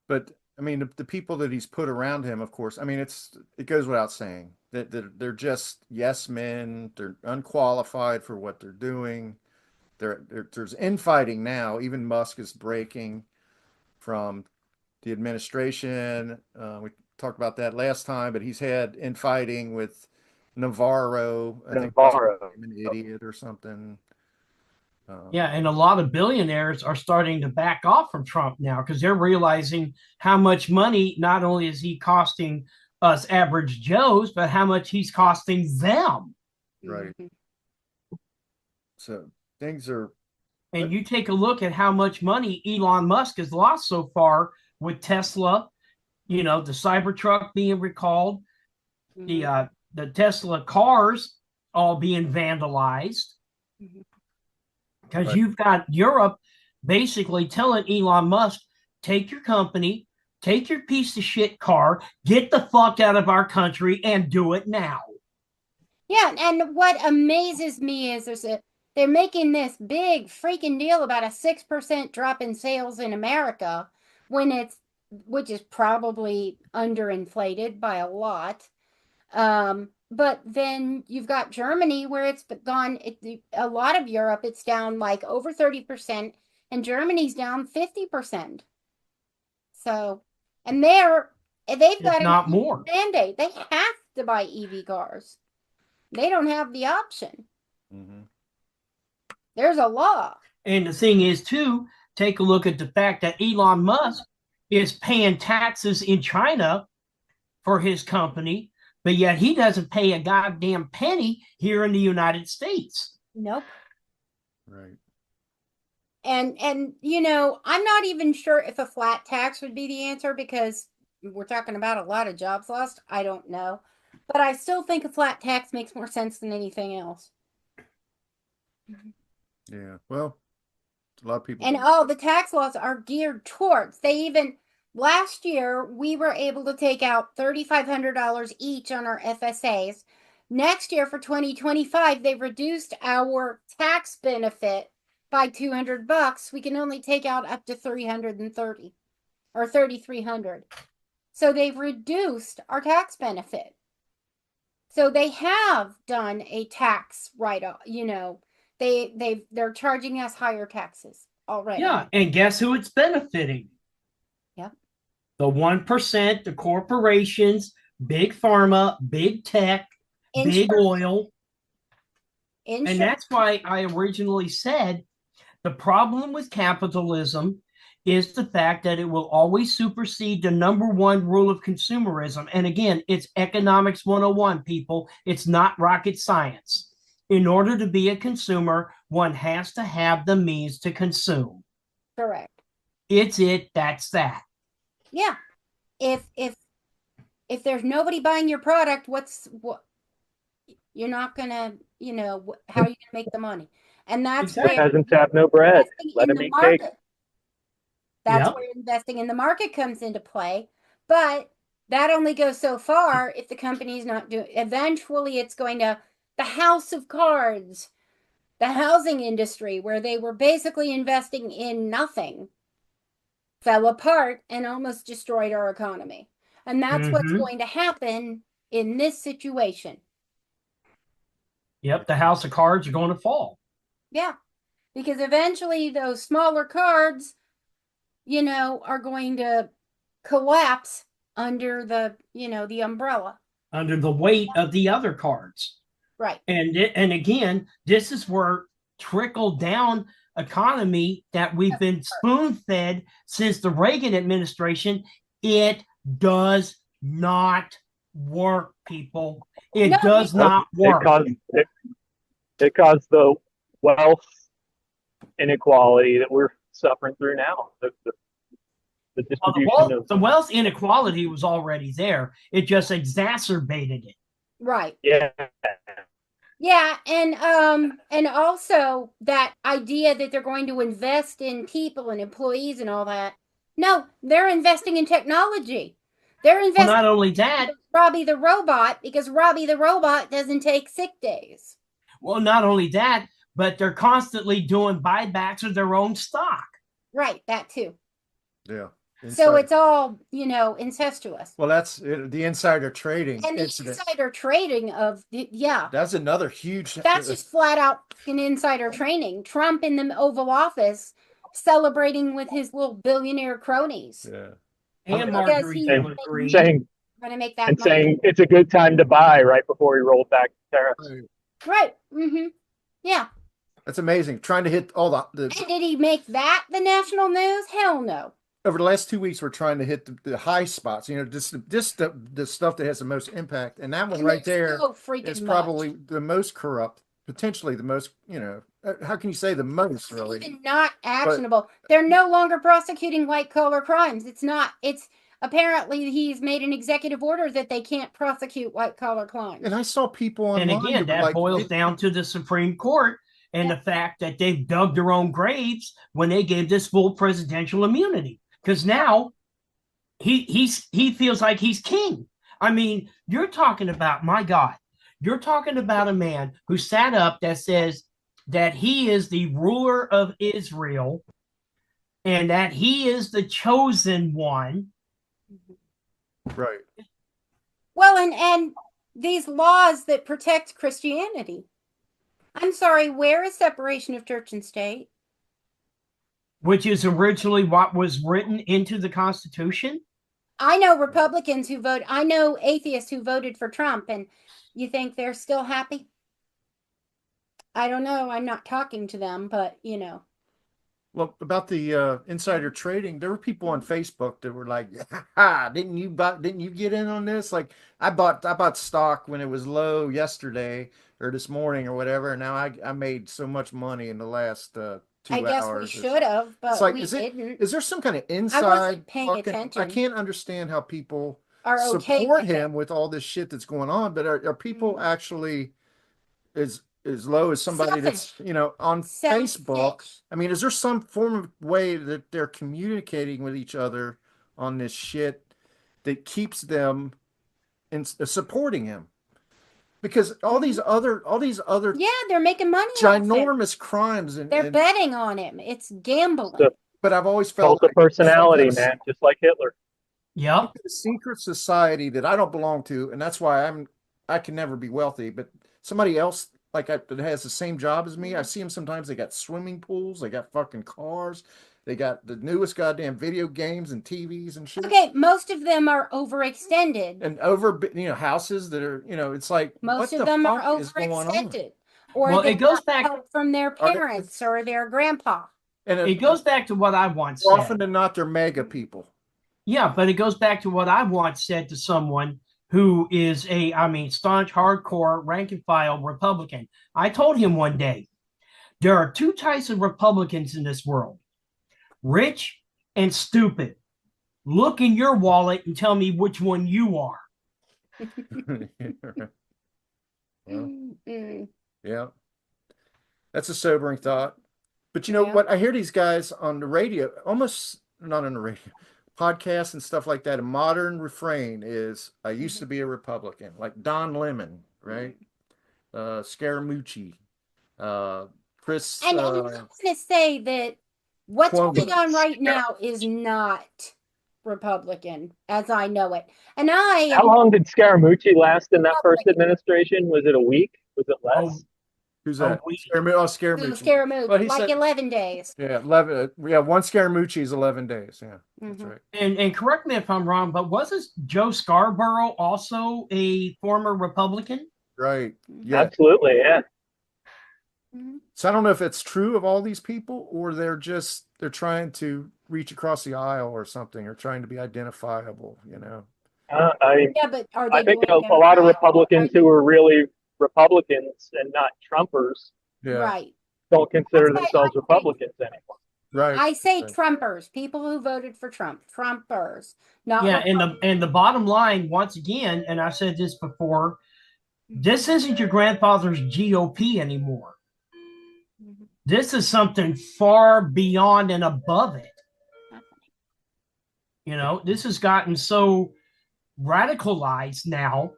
But I mean, the people that he's put around him, of course, I mean, it goes without saying that they're just yes men. They're unqualified for what they're doing. There's infighting now. Even Musk is breaking from the administration. We talked about that last time, but he's had infighting with Navarro. I think an idiot or something. Yeah, and a lot of billionaires are starting to back off from Trump now because they're realizing how much money not only is he costing us average Joes, but how much he's costing them. Right. So things are. And you take a look at how much money Elon Musk has lost so far with Tesla, the Cybertruck being recalled, the Tesla cars all being vandalized. Because you've got Europe basically telling Elon Musk, take your company, take your piece of shit car, get the fuck out of our country and do it now. Yeah, and what amazes me is they're making this big freaking deal about a 6% drop in sales in America which is probably underinflated by a lot. But then you've got Germany where it's gone, a lot of Europe, it's down like over 30%, and Germany's down 50%. So, and they've got not more mandate. They have to buy EV cars. They don't have the option. There's a law. And the thing is, too, take a look at the fact that Elon Musk is paying taxes in China for his company, but yet he doesn't pay a goddamn penny here in the United States. Nope. Right. And I'm not even sure if a flat tax would be the answer because we're talking about a lot of jobs lost. I don't know. But I still think a flat tax makes more sense than anything else. Yeah. Well, a lot of people. And the tax laws are geared towards. Last year, we were able to take out $3,500 each on our FSAs. Next year, for 2025, they reduced our tax benefit by $200. We can only take out up to $330 or $3,300. So they've reduced our tax benefit. So they have done a tax write-off, they're charging us higher taxes already. Yeah, and guess who it's benefiting? Yep. The 1%, the corporations, big pharma, big tech, big oil. And that's why I originally said the problem with capitalism is the fact that it will always supersede the number one rule of consumerism. And again, it's economics 101, people. It's not rocket science. In order to be a consumer, one has to have the means to consume. Correct. That's that. Yeah. If there's nobody buying your product, you're not gonna, how are you gonna make the money? And that's Exactly. where Peasants have no bread. Let them eat cake. That's where investing in the market comes into play. But that only goes so far if the company's not doing. Eventually, it's going to the house of cards, the housing industry, where they were basically investing in nothing, fell apart and almost destroyed our economy. And that's what's going to happen in this situation. Yep, the house of cards are going to fall. Yeah, because eventually those smaller cards, are going to collapse under the umbrella. Under the weight of the other cards. Right. And again, this is where trickle down economy that we've been spoon fed since the Reagan administration, it does not work, people. It does not work. It caused the wealth inequality that we're suffering through now. The distribution the wealth inequality was already there. It just exacerbated it. Right. Yeah. Yeah, and also that idea that they're going to invest in people and employees and all that. No, they're investing in technology. They're investing. Well, not only that, in Robbie the robot, because Robbie the robot doesn't take sick days. Well, not only that, but they're constantly doing buybacks of their own stock. Right, that too. Yeah. So it's all, incestuous. Well, that's the insider trading. And the insider trading That's another huge. That's just flat out an insider trading. Trump in the Oval Office celebrating with his little billionaire cronies. Yeah. And Marjorie saying going to make that and money. saying it's a good time to buy right before he rolled back tariffs. Right. Mm-hmm. Yeah. That's amazing. Trying to hit all the. And did he make that the national news? Hell no. Over the last 2 weeks, we're trying to hit the high spots. Just the stuff that has the most impact, and that one right there is probably the most corrupt, potentially the most. How can you say the most? Really, even not actionable. They're no longer prosecuting white collar crimes. It's not. It's apparently he's made an executive order that they can't prosecute white collar crimes. And I saw people online. And again, that boils down to the Supreme Court and the fact that they've dug their own graves when they gave this full presidential immunity. Because now he feels like he's king. I mean, you're talking about, my God, you're talking about a man who sat up that says that he is the ruler of Israel and that he is the chosen one. Right. Well, and these laws that protect Christianity. I'm sorry, where is separation of church and state? Which is originally what was written into the Constitution? I know Republicans who vote. I know atheists who voted for Trump, and you think they're still happy? I don't know. I'm not talking to them, but Well, about the insider trading, there were people on Facebook that were like, "Ha! Didn't you get in on this? Like, I bought stock when it was low yesterday or this morning or whatever, and now I made so much money in the last 2 hours." I guess we should have, but we didn't. Is there some kind of inside? I wasn't paying attention. I can't understand how people are support him with all this shit that's going on, but are people actually as low as somebody that's on Facebook? I mean, is there some form of way that they're communicating with each other on this shit that keeps them in supporting him? Because all these other they're making money ginormous crimes and they're betting on him. It's gambling. But I've always felt cult of personality, man, just like Hitler. Yep. a secret society that I don't belong to, and that's why I can never be wealthy. But somebody else that has the same job as me, I see them sometimes. They got swimming pools, they got fucking cars, they got the newest goddamn video games and TVs and shit. Okay, most of them are overextended. And houses that are, it's like Most what of the them are fuck is going on? overextended. Or Well, they it goes got back. help from their parents or their grandpa. And It goes back to what I once more said. often than not, they're mega people. Yeah, but it goes back to what I once said to someone who is staunch, hardcore, rank and file Republican. I told him one day, there are two types of Republicans in this world, rich and stupid. Look in your wallet and tell me which one you are. Well, yeah, that's a sobering thought. But you know what? I hear these guys on the radio, almost not on the radio, podcasts and stuff like that. A modern refrain is, I used to be a Republican, like Don Lemon, right? Scaramucci, Chris. And I'm going to say that what's going on right now is not Republican as I know it. And how long did Scaramucci last in that first administration? Was it a week? Was it less? Oh, who's that? Scaramucci. Scaramucci, well, like 11 days. Yeah, 11. Yeah, one Scaramucci is 11 days. Yeah, that's right. And correct me if I'm wrong, but wasn't Joe Scarborough also a former Republican? Right. Yeah. Absolutely. Yeah. So I don't know if it's true of all these people, or they're trying to reach across the aisle or something, or trying to be identifiable. But I think a lot of Republicans who are really Republicans and not Trumpers, right, don't consider themselves Republicans anymore. Right. I say Trumpers, people who voted for Trump, Trumpers, not and the bottom line, once again, and I said this before, this isn't your grandfather's GOP anymore. This is something far beyond and above it. This has gotten so radicalized now,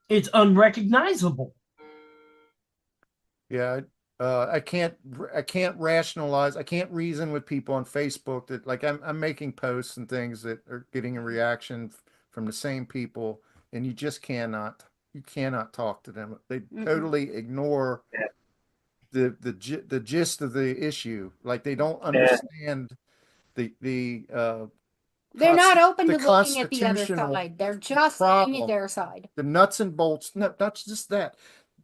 it's unrecognizable. Yeah, I can't rationalize. I can't reason with people on Facebook that, like, I'm making posts and things that are getting a reaction from the same people, and you just cannot talk to them. They totally ignore the gist of the issue. Like, they don't understand they're not open to looking at the other side. They're just looking at their side. The nuts and bolts, not just that,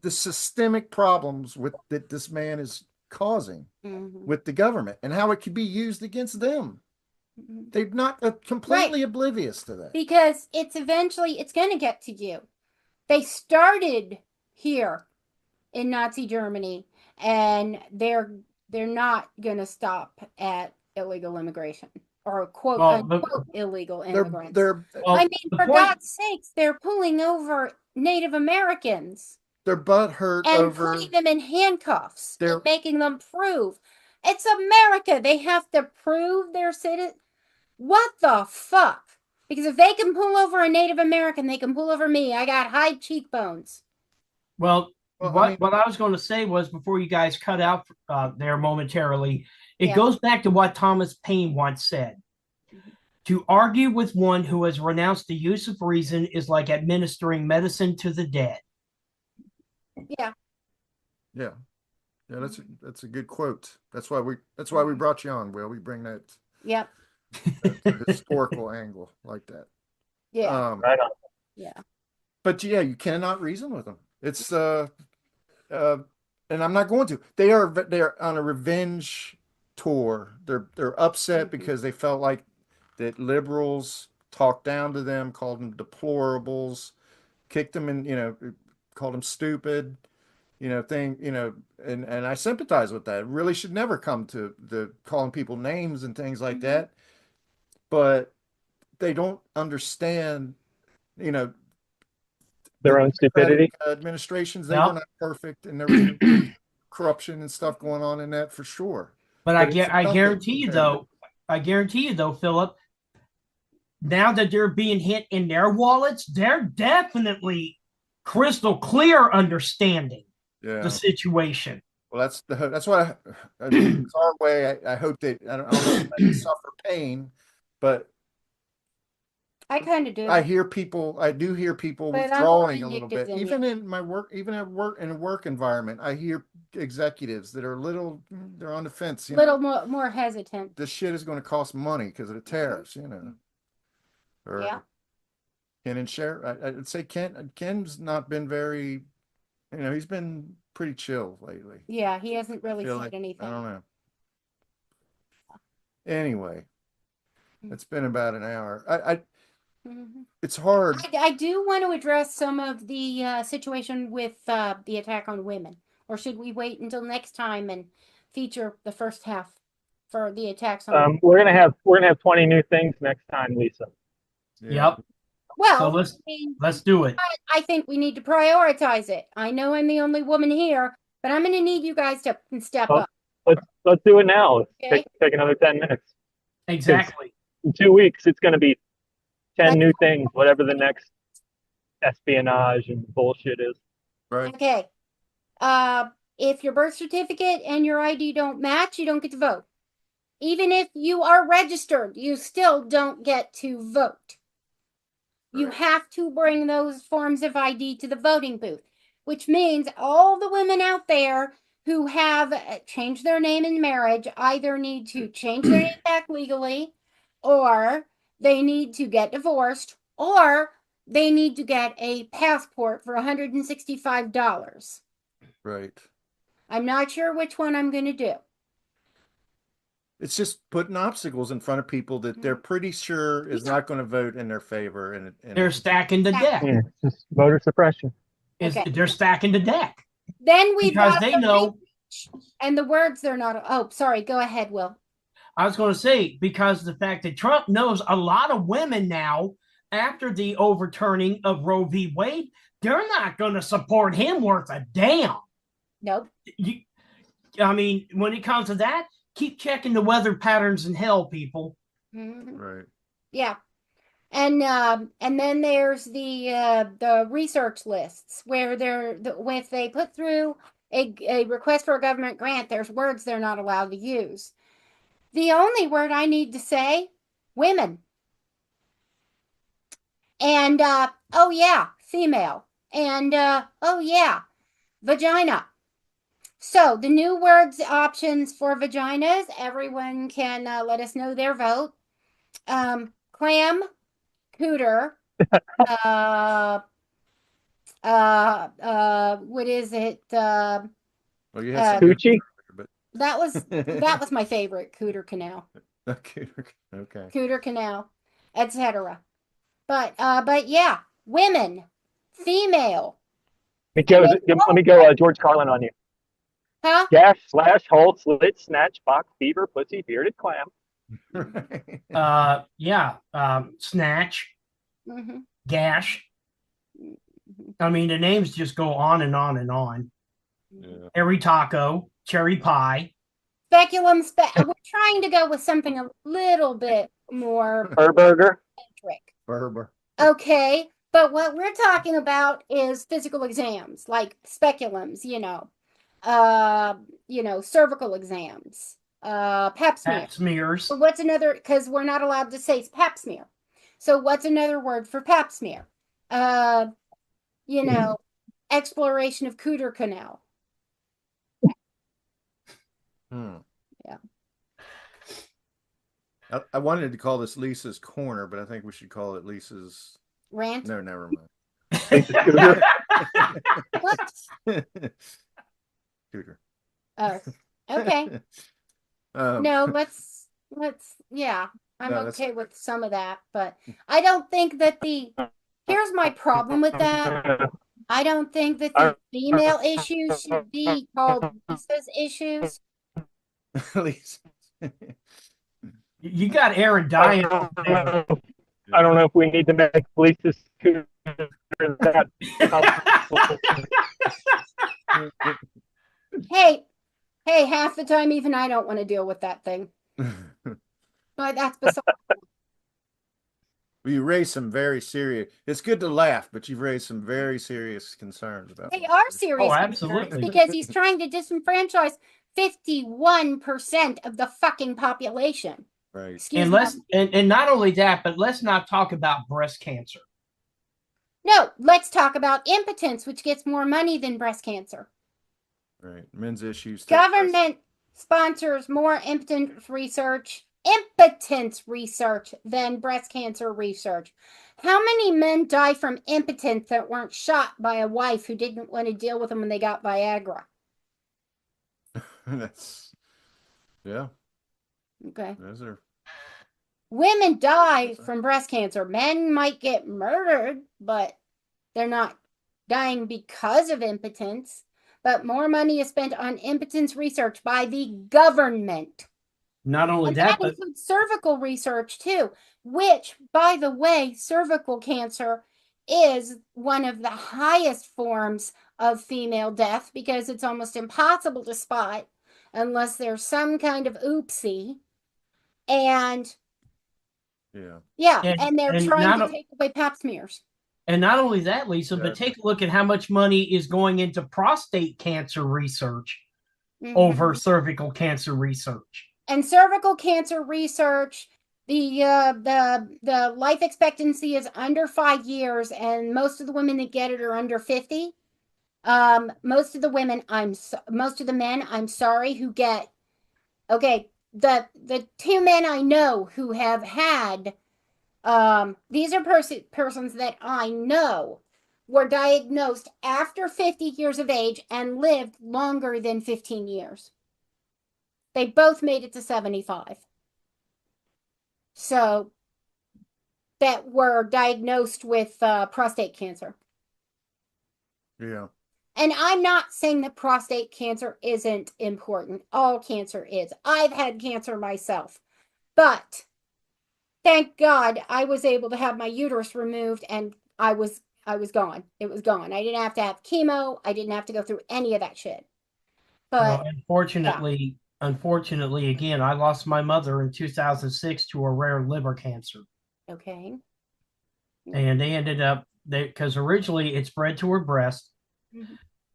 the systemic problems that this man is causing with the government and how it could be used against them. They're not completely oblivious to that. Because it's going to get to you. They started here in Nazi Germany, and they're not going to stop at illegal immigration. Or quote unquote illegal immigrants. For God's sakes, they're pulling over Native Americans. Their butt hurt and putting them in handcuffs and making them prove. It's America. They have to prove their citizen. What the fuck? Because if they can pull over a Native American, they can pull over me. I got high cheekbones. What I was going to say was, before you guys cut out there momentarily, it goes back to what Thomas Paine once said. To argue with one who has renounced the use of reason is like administering medicine to the dead. Yeah. That's a good quote. That's why we brought you on, Will. We bring that historical angle like that. Yeah. Right on. Yeah. But you cannot reason with them. It's and I'm not going to. They're on a revenge tour. They're upset because they felt like that liberals talked down to them, called them deplorables, kicked them in, called them stupid, and I sympathize with that. It really should never come to the calling people names and things like that. But they don't understand, their own stupidity. Administrations, they were not perfect, and there was corruption and stuff going on in that for sure. But I guarantee you though, Philip, now that they're being hit in their wallets, they're definitely crystal clear understanding the situation. Well, that's why it's our way. I hope I don't know if they suffer pain, but I kind of do. I do hear people But I'm more withdrawing a little vindictive bit. than Even in my work, even at work, in a work environment, I hear executives that are they're on the fence. a little more hesitant. This shit is going to cost money because of the tariffs, Or Yeah. Ken and Sheriff, I'd say Ken's not been very, he's been pretty chill lately. Yeah, he hasn't really Feel said like, anything. I don't know. Anyway, it's been about an hour. It's hard. I do want to address some of the situation with the attack on women, or should we wait until next time and feature the first half for the attacks on women? We're gonna have 20 new things next time, Lisa. Yeah. Yep. Well, So let's do it. I think we need to prioritize it. I know I'm the only woman here, but I'm going to need you guys to step up. Let's do it now. Okay. Take another 10 minutes. Exactly. In 2 weeks, it's going to be 10 new things, whatever the next espionage and bullshit is. Right. Okay. If your birth certificate and your ID don't match, you don't get to vote. Even if you are registered, you still don't get to vote. You have to bring those forms of ID to the voting booth, which means all the women out there who have changed their name in marriage either need to change their name back legally, or they need to get divorced, or they need to get a passport for $165. Right. I'm not sure which one I'm going to do. It's just putting obstacles in front of people that they're pretty sure is not going to vote in their favor, and They're stacking the deck. Yeah, it's just voter suppression. Okay. They're stacking the deck Then we've because got they know. and the words they're not. Oh, sorry. Go ahead, Will. I was going to say, because the fact that Trump knows a lot of women now, after the overturning of Roe v. Wade, they're not going to support him worth a damn. Nope. I mean, when it comes to that, keep checking the weather patterns in hell, people. Mm-hmm. Right. Yeah. And then there's the research lists where if they put through a request for a government grant, there's words they're not allowed to use. The only word I need to say, women. And oh yeah, female. And oh yeah, vagina. So the new words options for vaginas, everyone can let us know their vote. Clam, cooter, what is it? Well, you have Coochie. but That was my favorite, cooter canal. okay. Cooter canal, etc. But yeah, women, female. Let me go George Carlin on you. Huh? Gash, slash, hole, slit, snatch, box, beaver, pussy, bearded clam. Snatch, Mm-hmm. gash. Mm-hmm. I mean, the names just go on and on and on. Yeah. Every taco, cherry pie. Speculum. We're trying to go with something a little bit more Burger. centric. Berber. Okay, but what we're talking about is physical exams, like speculums, cervical exams, pap smear. Pap smears. So what's another, because we're not allowed to say pap smear. So what's another word for pap smear? Exploration of cooter canal. Yeah. I wanted to call this Lisa's Corner, but I think we should call it Lisa's Rant. No, never mind. What? Scooter. Oh, okay. No, let's yeah. I'm okay with some of that, but I don't think that here's my problem with that. I don't think that the female issues should be called Lisa's issues. Lisa. You got Aaron dying. I don't know if we need to make Lisa's scooter that. Hey, half the time even I don't want to deal with that thing. But that's beside. Well, you raised some very serious. It's good to laugh, but you've raised some very serious concerns about. They are serious. Oh, absolutely. Because he's trying to disenfranchise 51% of the fucking population. Right. Excuse And me. and not only that, but let's not talk about breast cancer. No, let's talk about impotence, which gets more money than breast cancer. Right. Men's issues. Government sponsors more impotence research than breast cancer research. How many men die from impotence that weren't shot by a wife who didn't want to deal with them when they got Viagra? That's, yeah. Okay. Those are. Women die from breast cancer. Men might get murdered, but they're not dying because of impotence. But more money is spent on impotence research by the government. Not only And that, that includes cervical research too, which, by the way, cervical cancer is one of the highest forms of female death because it's almost impossible to spot unless there's some kind of oopsie. And yeah, and they're trying to take away pap smears. And not only that, Lisa, but take a look at how much money is going into prostate cancer research over cervical cancer research. And cervical cancer research, the life expectancy is under 5 years, and most of the women that get it are under 50. Most of the women, most of the men, I'm sorry, who get, okay, the two men I know who have had, these are persons that I know were diagnosed after 50 years of age and lived longer than 15 years. They both made it to 75. So, that were diagnosed with prostate cancer. Yeah. And I'm not saying that prostate cancer isn't important. All cancer is. I've had cancer myself. But thank God I was able to have my uterus removed and I was gone. It was gone. I didn't have to have chemo. I didn't have to go through any of that shit. But unfortunately, again, I lost my mother in 2006 to a rare liver cancer. Okay. And they ended up, because originally it spread to her breast,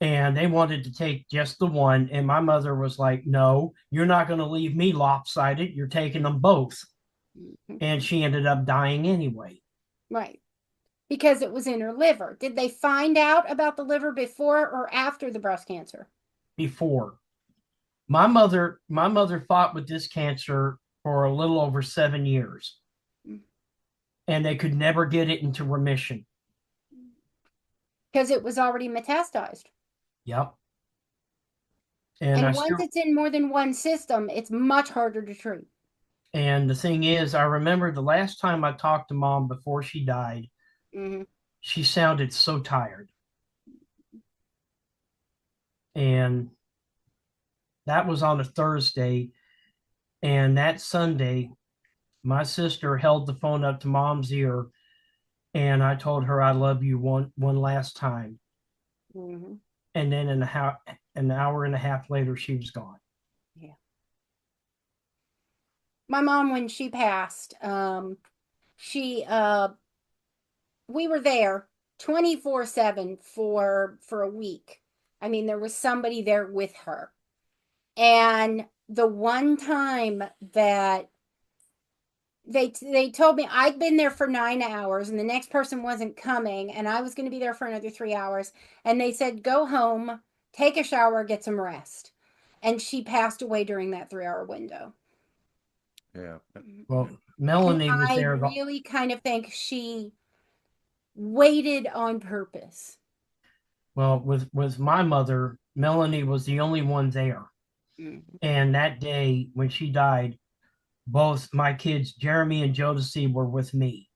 and they wanted to take just the one. And my mother was like, no, you're not going to leave me lopsided. You're taking them both. And she ended up dying anyway. Right. Because it was in her liver. Did they find out about the liver before or after the breast cancer? Before. My mother fought with this cancer for a little over 7 years. And they could never get it into remission. Because it was already metastasized. Yep. And once it's in more than one system, it's much harder to treat. And the thing is, I remember the last time I talked to Mom before she died, she sounded so tired. And that was on a Thursday. And that Sunday, my sister held the phone up to Mom's ear, and I told her I love you one last time. And then an hour and a half later, she was gone. Yeah. My mom, when she passed, we were there 24/7 for a week. I mean, there was somebody there with her. And the one time that they told me I'd been there for 9 hours and the next person wasn't coming and I was going to be there for another 3 hours, and they said go home, take a shower, get some rest. And she passed away during that 3-hour window. Yeah. Well, Melanie was there. I really kind of think she waited on purpose. Well, with my mother, Melanie was the only one there. And that day when she died, both my kids, Jeremy and Jodeci, were with me.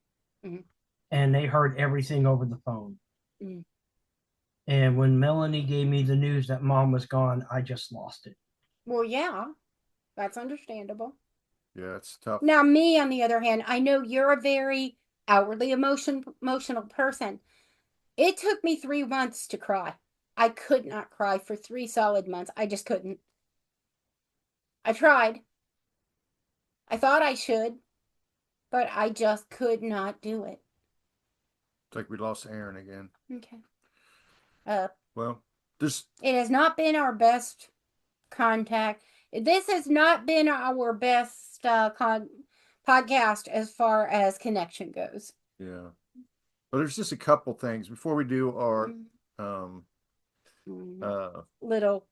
And they heard everything over the phone. And when Melanie gave me the news that Mom was gone, I just lost it. Well, yeah, that's understandable. Yeah, it's tough. Now, me, on the other hand, I know you're a very outwardly emotional person. It took me 3 months to cry. I could not cry for 3 solid months. I just couldn't. I tried. I thought I should, but I just could not do it. It's like we lost Aaron again. Okay. Well, it has not been our best contact. This has not been our best podcast as far as connection goes. Yeah. Well, there's just a couple things before we do our little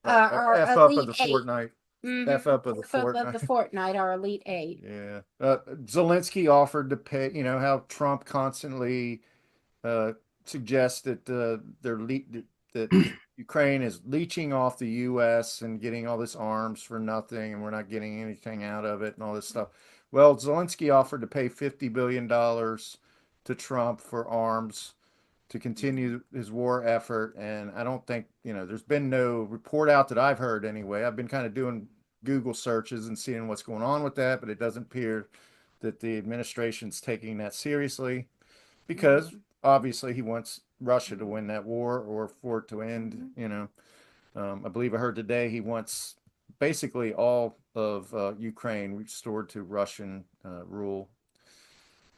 our our F up of the Fortnight. F up of the Fortnight. Of the Fortnight, our Elite Eight. Yeah. Zelensky offered to pay, you know, how Trump constantly suggests that that Ukraine is leeching off the U.S. and getting all this arms for nothing, and we're not getting anything out of it and all this stuff. Well, Zelensky offered to pay $50 billion to Trump for arms to continue his war effort. And I don't think, you know, there's been no report out that I've heard anyway. I've been kind of doing Google searches and seeing what's going on with that, but it doesn't appear that the administration's taking that seriously because obviously he wants Russia to win that war or for it to end, you know. I believe I heard today he wants basically all of Ukraine restored to Russian rule.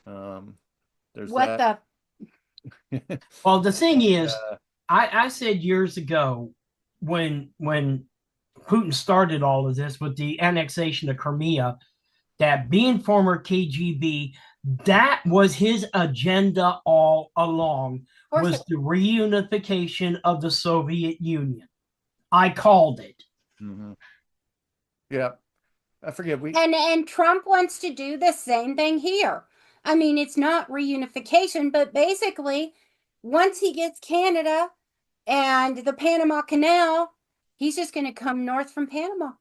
There's what that. Well, the thing is, I said years ago when Putin started all of this with the annexation of Crimea, that being former KGB, that was his agenda all along, was the reunification of the Soviet Union. I called it. Mm-hmm. Yeah. I forget. And Trump wants to do the same thing here. I mean, it's not reunification, but basically, once he gets Canada and the Panama Canal, he's just going to come north from Panama.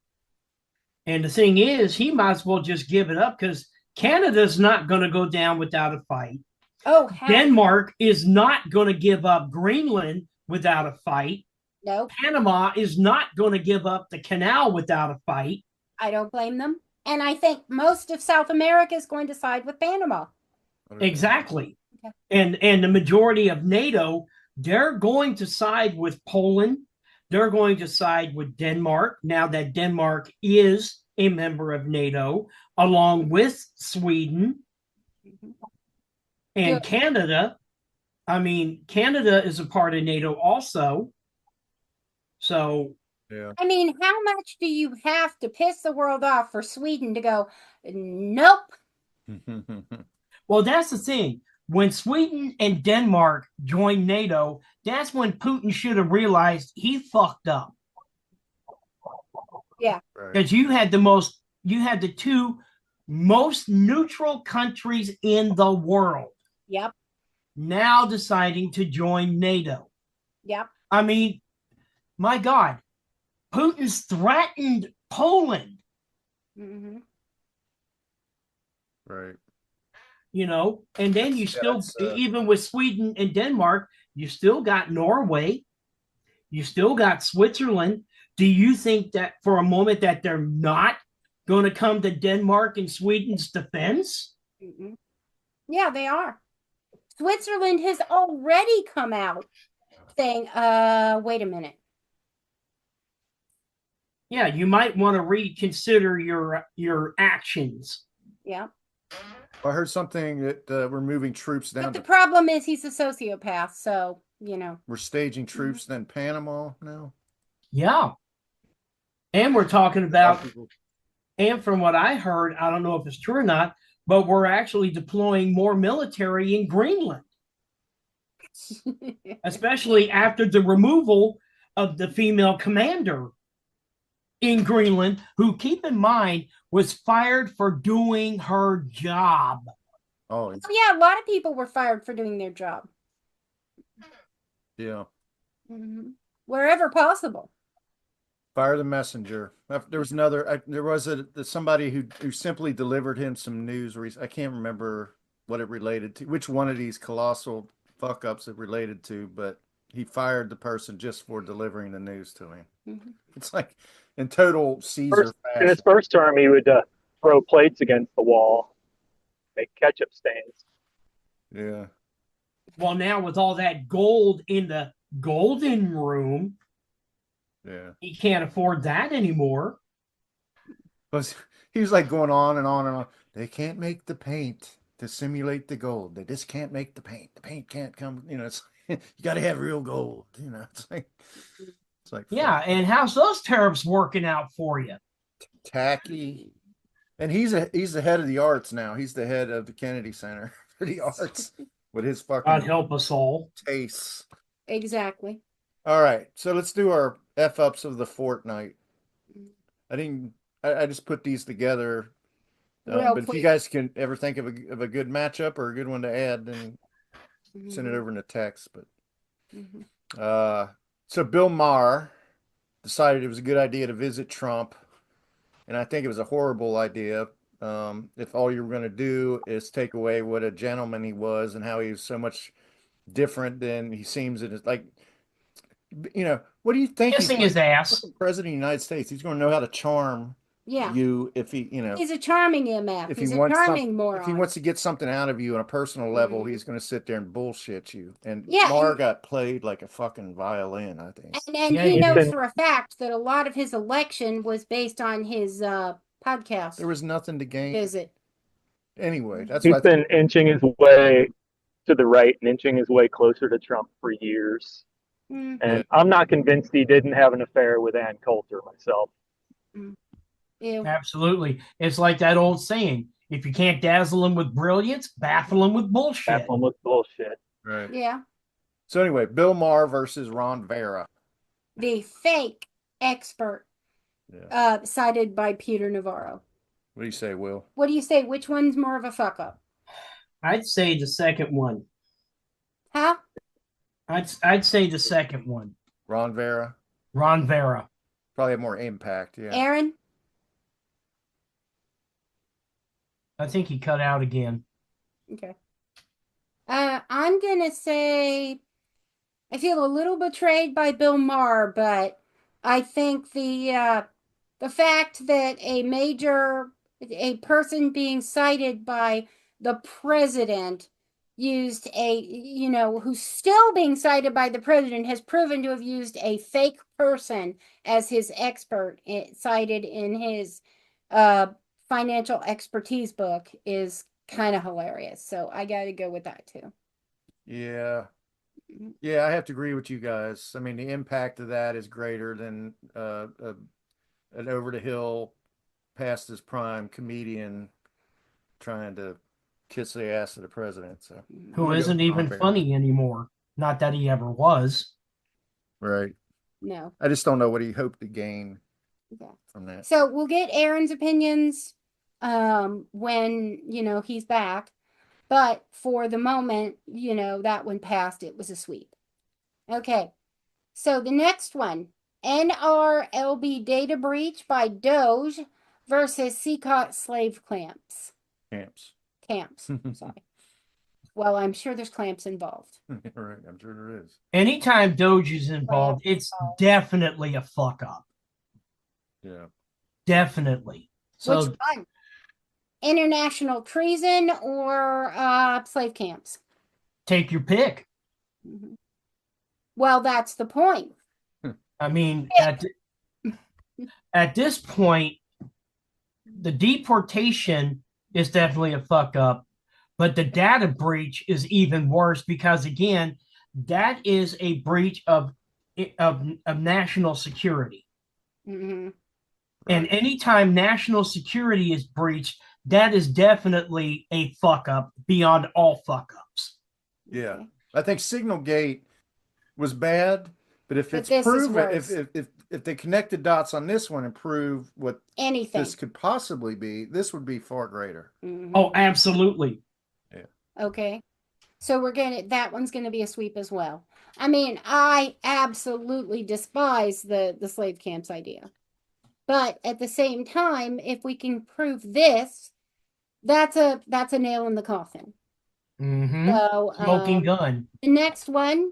And the thing is, he might as well just give it up because Canada's not going to go down without a fight. Oh, Denmark is not going to give up Greenland without a fight. No. Panama is not going to give up the canal without a fight. I don't blame them. And I think most of South America is going to side with Panama. Exactly. Okay. And the majority of NATO, they're going to side with Poland. They're going to side with Denmark now that Denmark is a member of NATO, along with Sweden and Canada. I mean, Canada is a part of NATO also. So, yeah. I mean, how much do you have to piss the world off for Sweden to go, nope? Well, that's the thing. When Sweden and Denmark joined NATO, that's when Putin should have realized he fucked up. Yeah. Because you had the two most neutral countries in the world. Yep. Now deciding to join NATO. Yep. I mean, my God, Putin's threatened Poland. Mm-hmm. Right. You know, and then you even with Sweden and Denmark, you still got Norway, you still got Switzerland. Do you think that for a moment that they're not going to come to Denmark and Sweden's defense? Mm-hmm. Yeah, they are. Switzerland has already come out saying, wait a minute. Yeah, you might want to reconsider your actions. Yeah. I heard something that we're moving troops down. But the problem is he's a sociopath, so, you know. We're staging troops in Panama now. Yeah. And we're talking about, and from what I heard, I don't know if it's true or not, but we're actually deploying more military in Greenland. Especially after the removal of the female commander in Greenland, who, keep in mind, was fired for doing her job. Oh, yeah, a lot of people were fired for doing their job. Yeah. Mm-hmm. Wherever possible. Fire the messenger. There was another. There was somebody who simply delivered him some news. I can't remember what it related to, which one of these colossal fuck ups it related to, but he fired the person just for delivering the news to him. Mm-hmm. It's like in total Caesar fashion. In his first term, he would throw plates against the wall, make ketchup stains. Yeah. Well, now with all that gold in the golden room, yeah, he can't afford that anymore. But he was like going on and on and on. They can't make the paint to simulate the gold. They just can't make the paint. The paint can't come. You know, it's you got to have real gold. You know, it's like yeah. And how's those tariffs working out for you? Tacky. And he's the head of the arts now. He's the head of the Kennedy Center for the Arts with his God fucking help us all. tastes. Exactly. All right, so let's do our F ups of the fortnight. I just put these together. Real But if you quick. guys can ever think of a good matchup or a good one to add, then send it over in a text. But so Bill Maher decided it was a good idea to visit Trump, and I think it was a horrible idea. If all you were going to do is take away what a gentleman he was and how he was so much different than he seems in his like, what do you think Kissing his ass. president of the United States? He's going to know how to charm Yeah. you if he, He's a charming MF. if He's he a wants charming moron. if he wants to get something out of you on a personal level, he's going to sit there and bullshit you. And Yeah, Maher got played like a fucking violin, I think. And Yeah, he he's knows been- for a fact that a lot of his election was based on his podcast There was nothing to gain. visit. Anyway, that's He's what been inching his way to the right and inching his way closer to Trump for years. Mm. And Yeah. I'm not convinced he didn't have an affair with Ann Coulter myself. Ew. Absolutely. It's like that old saying, if you can't dazzle them with brilliance, baffle them with bullshit. Baffle him with bullshit. Right. Yeah. So anyway, Bill Maher versus Ron Vera. The fake expert Yeah. cited by Peter Navarro. What do you say, Will? What do you say? Which one's more of a fuck up? I'd say the second one. Huh? I'd say the second one. Ron Vera? Ron Vera. Probably have more impact, yeah. Aaron? I think he cut out again. Okay. I'm gonna say I feel a little betrayed by Bill Maher, but I think the fact that a person being cited by the president used who's still being cited by the president has proven to have used a fake person as his expert cited in his financial expertise book is kind of hilarious. So I got to go with that too. Yeah. Yeah, I have to agree with you guys. I mean, the impact of that is greater than an over the hill, past his prime comedian trying to kiss the ass of the president. So Who isn't even funny anymore. Not that he ever was. Right. No. I just don't know what he hoped to gain from that. So we'll get Aaron's opinions when, he's back. But for the moment, that one passed. It was a sweep. Okay. So the next one, NRLB data breach by Doge versus CCOT slave camps. Camps. Sorry. Well, I'm sure there's clamps involved. Right. I'm sure there is. Anytime Doge is involved, it's definitely a fuck up. Yeah. Definitely. So, which one? International treason or slave camps? Take your pick. Mm-hmm. Well, that's the point. I mean, at this point, the deportation is definitely a fuck up, but the data breach is even worse because, again, that is a breach of national security. Mm-hmm. And anytime national security is breached, that is definitely a fuck up beyond all fuck ups. Yeah. I think Signalgate was bad, but if it's proven, if they connect the dots on this one and prove what this could possibly be, this would be far greater. Mm-hmm. Oh, absolutely. Yeah. Okay. So that one's gonna be a sweep as well. I mean, I absolutely despise the slave camps idea. But at the same time, if we can prove this, that's a nail in the coffin. Mm-hmm. So smoking gun. The next one,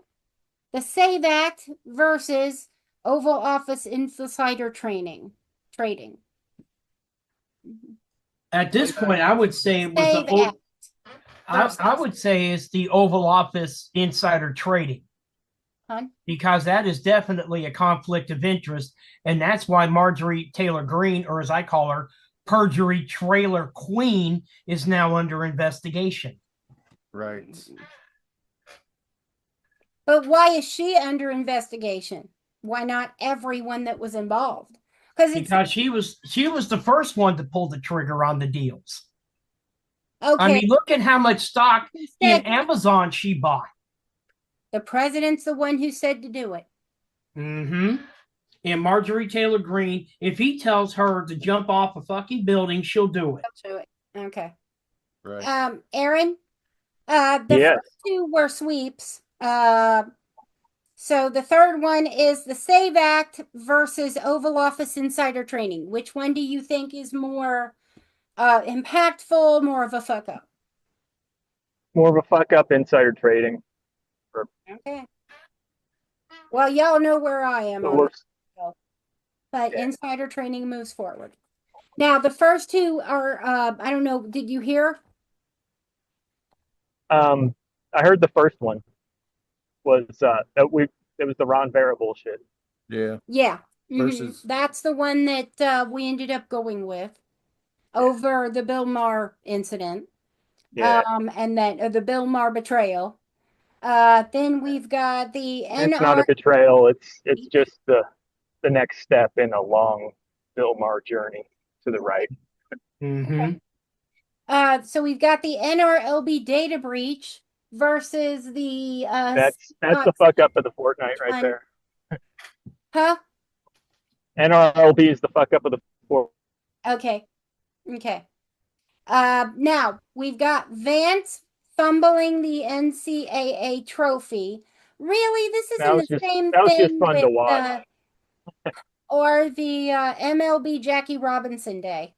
the SAVE Act versus Oval Office insider trading. At this point, I would say it was I would say it's the Oval Office insider trading. Huh? Because that is definitely a conflict of interest. And that's why Marjorie Taylor Greene, or as I call her, Perjury Trailer Queen, is now under investigation. Right. But why is she under investigation? Why not everyone that was involved? because she was the first one to pull the trigger on the deals. Okay. I mean, look at how much stock in Amazon she bought. The president's the one who said to do it. Mm-hmm. And Marjorie Taylor Greene, if he tells her to jump off a fucking building, she'll do it. She'll do it. Okay. Right. Aaron, the Yes. first two were sweeps. So the third one is the SAVE Act versus Oval Office insider training. Which one do you think is more impactful, more of a fuck up? More of a fuck up, insider trading. Okay. Well, y'all know where I am on this, but Yeah. insider training moves forward. Now, the first two are, I don't know, did you hear? I heard the first one was it was the Ron Vera bullshit. Yeah. Yeah. Versus That's the one that we ended up going with over the Bill Maher incident. Yeah. And then the Bill Maher betrayal. Then we've got the It's not a betrayal. It's just the next step in a long Bill Maher journey to the right. Mm-hmm. So we've got the NRLB data breach versus the That's the fuck up of the Fortnight right there. Huh? NRLB is the fuck up of the Fortnight. Okay. Now we've got Vance fumbling the NCAA trophy. Really, this isn't the same thing. That was just fun to watch. Or the MLB Jackie Robinson Day.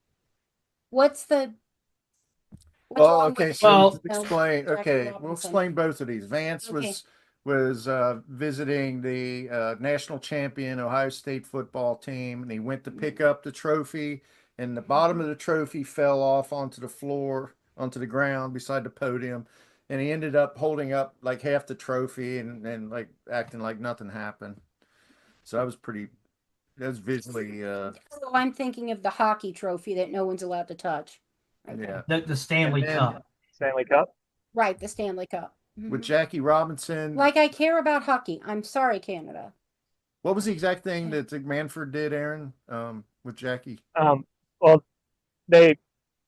What's the? Well, okay, so explain. Jackie Okay, Robinson. we'll explain both of these. Vance was visiting the national champion Ohio State football team, and he went to pick up the trophy, and the bottom of the trophy fell off onto the floor, onto the ground beside the podium, and he ended up holding up like half the trophy and like acting like nothing happened. So that was visually. I'm thinking of the hockey trophy that no one's allowed to touch. Yeah. The Stanley Cup. Stanley Cup? Right, the Stanley Cup. With Jackie Robinson. Like I care about hockey. I'm sorry, Canada. What was the exact thing that Manford did, Aaron, with Jackie? Well, they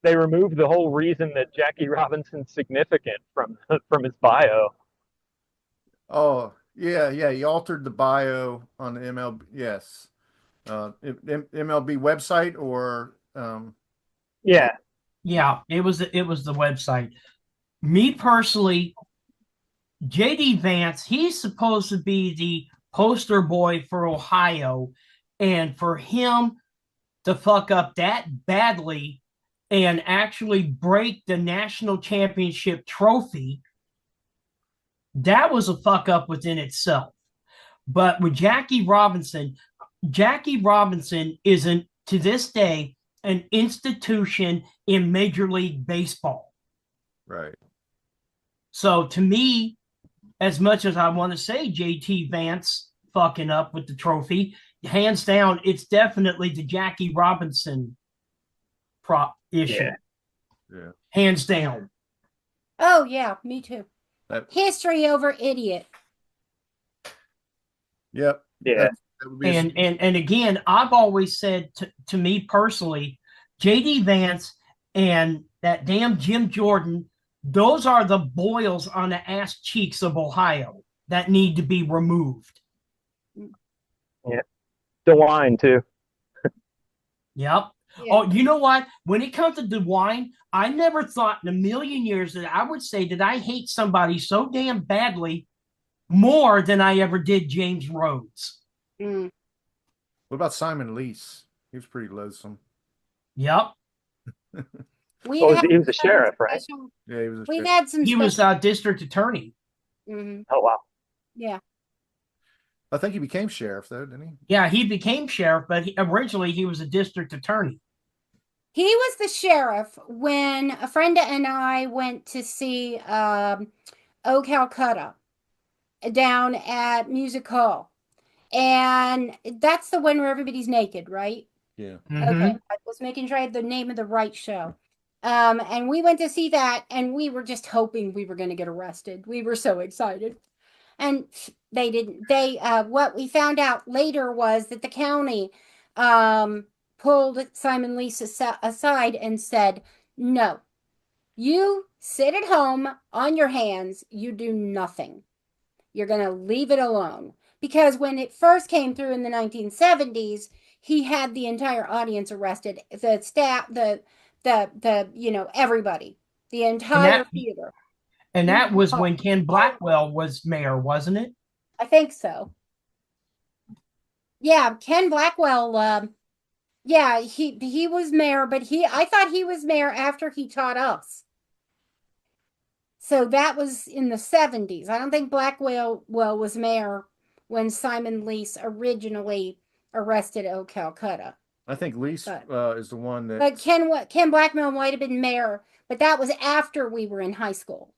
removed the whole reason that Jackie Robinson's significant from his bio. Oh, yeah. He altered the bio on the MLB. Yes. MLB website or Yeah, it was the website. Me personally, JD Vance, he's supposed to be the poster boy for Ohio, and for him to fuck up that badly and actually break the national championship trophy, that was a fuck up within itself. But with Jackie Robinson isn't, to this day, an institution in Major League Baseball. Right. So to me, as much as I want to say JT Vance fucking up with the trophy, hands down, it's definitely the Jackie Robinson issue. Yeah. Hands down. Oh, yeah, me too. History over idiot. Yep. Yeah. And again, I've always said to me personally, JD Vance and that damn Jim Jordan, those are the boils on the ass cheeks of Ohio that need to be removed. Yeah. DeWine, too. Yep. Yeah. Oh, you know what? When it comes to DeWine, I never thought in a million years that I would say that I hate somebody so damn badly more than I ever did James Rhodes. What about Simon Lease? He was pretty loathsome. Yep. He was a sheriff, right? Yeah, he was a We've sheriff. had some. He was a district attorney. Mm-hmm. Oh, wow. Yeah. I think he became sheriff, though, didn't he? Yeah, he became sheriff, but originally he was a district attorney. He was the sheriff when a friend and I went to see O Calcutta down at Music Hall. And that's the one where everybody's naked, right? Yeah. Mm-hmm. Okay. I was making sure I had the name of the right show. And we went to see that, and we were just hoping we were going to get arrested. We were so excited. And they didn't. What we found out later was that the county pulled Simon Lease aside and said, "No, you sit at home on your hands. You do nothing. You're going to leave it alone." Because when it first came through in the 1970s, he had the entire audience arrested, the staff, everybody, the entire theater. And that was when Ken Blackwell was mayor, wasn't it? I think so. Yeah, Ken Blackwell. Yeah, he was mayor, but I thought he was mayor after he taught us. So that was in the 70s. I don't think Blackwell was mayor when Simon Lease originally arrested O Calcutta. I think Lease is the one that. But Ken Blackwell might have been mayor, but that was after we were in high school.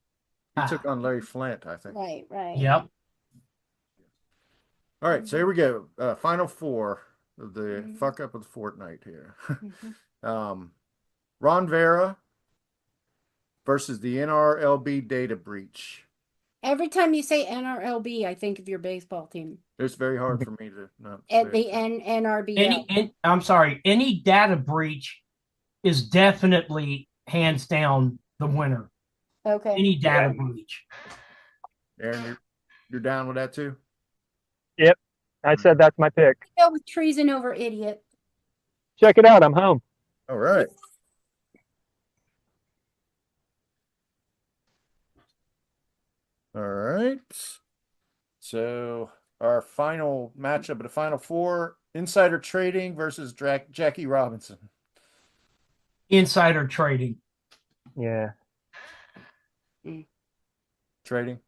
He took on Larry Flint, I think. Right. Yep. All right, so here we go. Final four of the fuck up of the fortnight here. Ron Vera versus the NRLB data breach. Every time you say NRLB, I think of your baseball team. It's very hard for me to not at the NRBL. I'm sorry. Any data breach is definitely hands down the winner. Okay. Any data breach. Aaron, you're down with that too? Yep. I said that's my pick. Go with treason over idiot. Check it out. I'm home. All right. All right. So our final matchup of the final four, insider trading versus Jackie Robinson. Insider trading. Yeah. Trading.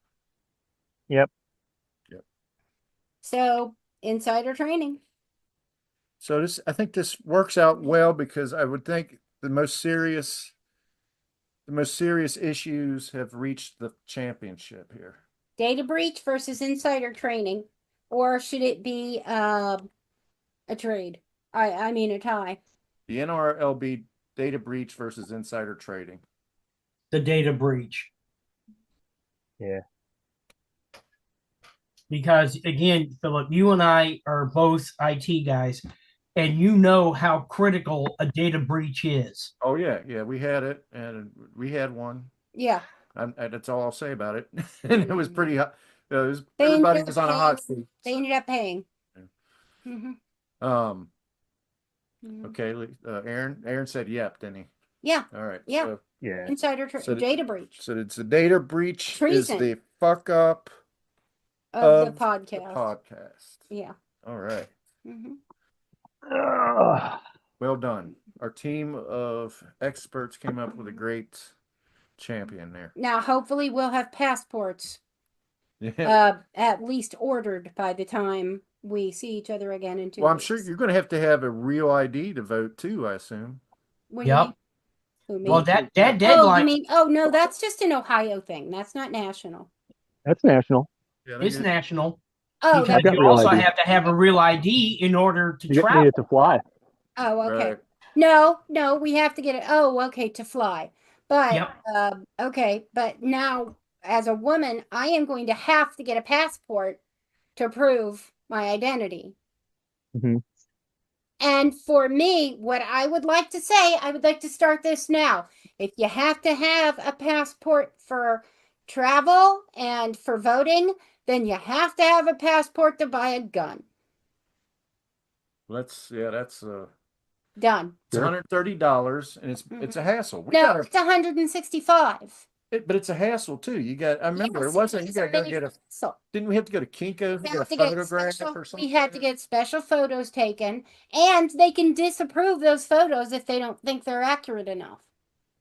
Yep. So insider trading. So I think this works out well because I would think the most serious issues have reached the championship here. Data breach versus insider trading, or should it be a trade? I mean a tie. The NRLB data breach versus insider trading. The data breach. Yeah. Because again, Philip, you and I are both IT guys, and you know how critical a data breach is. Oh yeah, we had it, and we had one. Yeah. That's all I'll say about it. And it was pretty hot. Everybody was on a hot seat. They ended up paying. Yeah. Okay. Aaron said yep, didn't he? Yeah. All right. Yeah. So, yeah. Insider data breach. So it's the data breach. Treason. Is the fuck up of the podcast. Yeah. All right. Ugh. Well done. Our team of experts came up with a great champion there. Now, hopefully, we'll have passports. Yeah. At least ordered by the time we see each other again in 2 weeks. Well, I'm sure you're going to have a real ID to vote too, I assume. Yep. Well, that deadline. Oh, you mean? Oh no, that's just an Ohio thing. That's not national. That's national. Yeah, it's national. Oh, because you also have to have a real ID in order to travel. Need it to fly. Oh, okay. Right. No, we have to get it. Oh, okay, to fly. But Yep. okay, but now as a woman, I am going to have to get a passport to prove my identity. And for me, what I would like to say, I would like to start this now. If you have to have a passport for travel and for voting, then you have to have a passport to buy a gun. That's done. It's $130, and it's a hassle. It's $165. But it's a hassle too. I remember it wasn't. You got to go get a. Didn't we have to go to Kinko's to get a photograph or something? We had to get special photos taken, and they can disapprove those photos if they don't think they're accurate enough.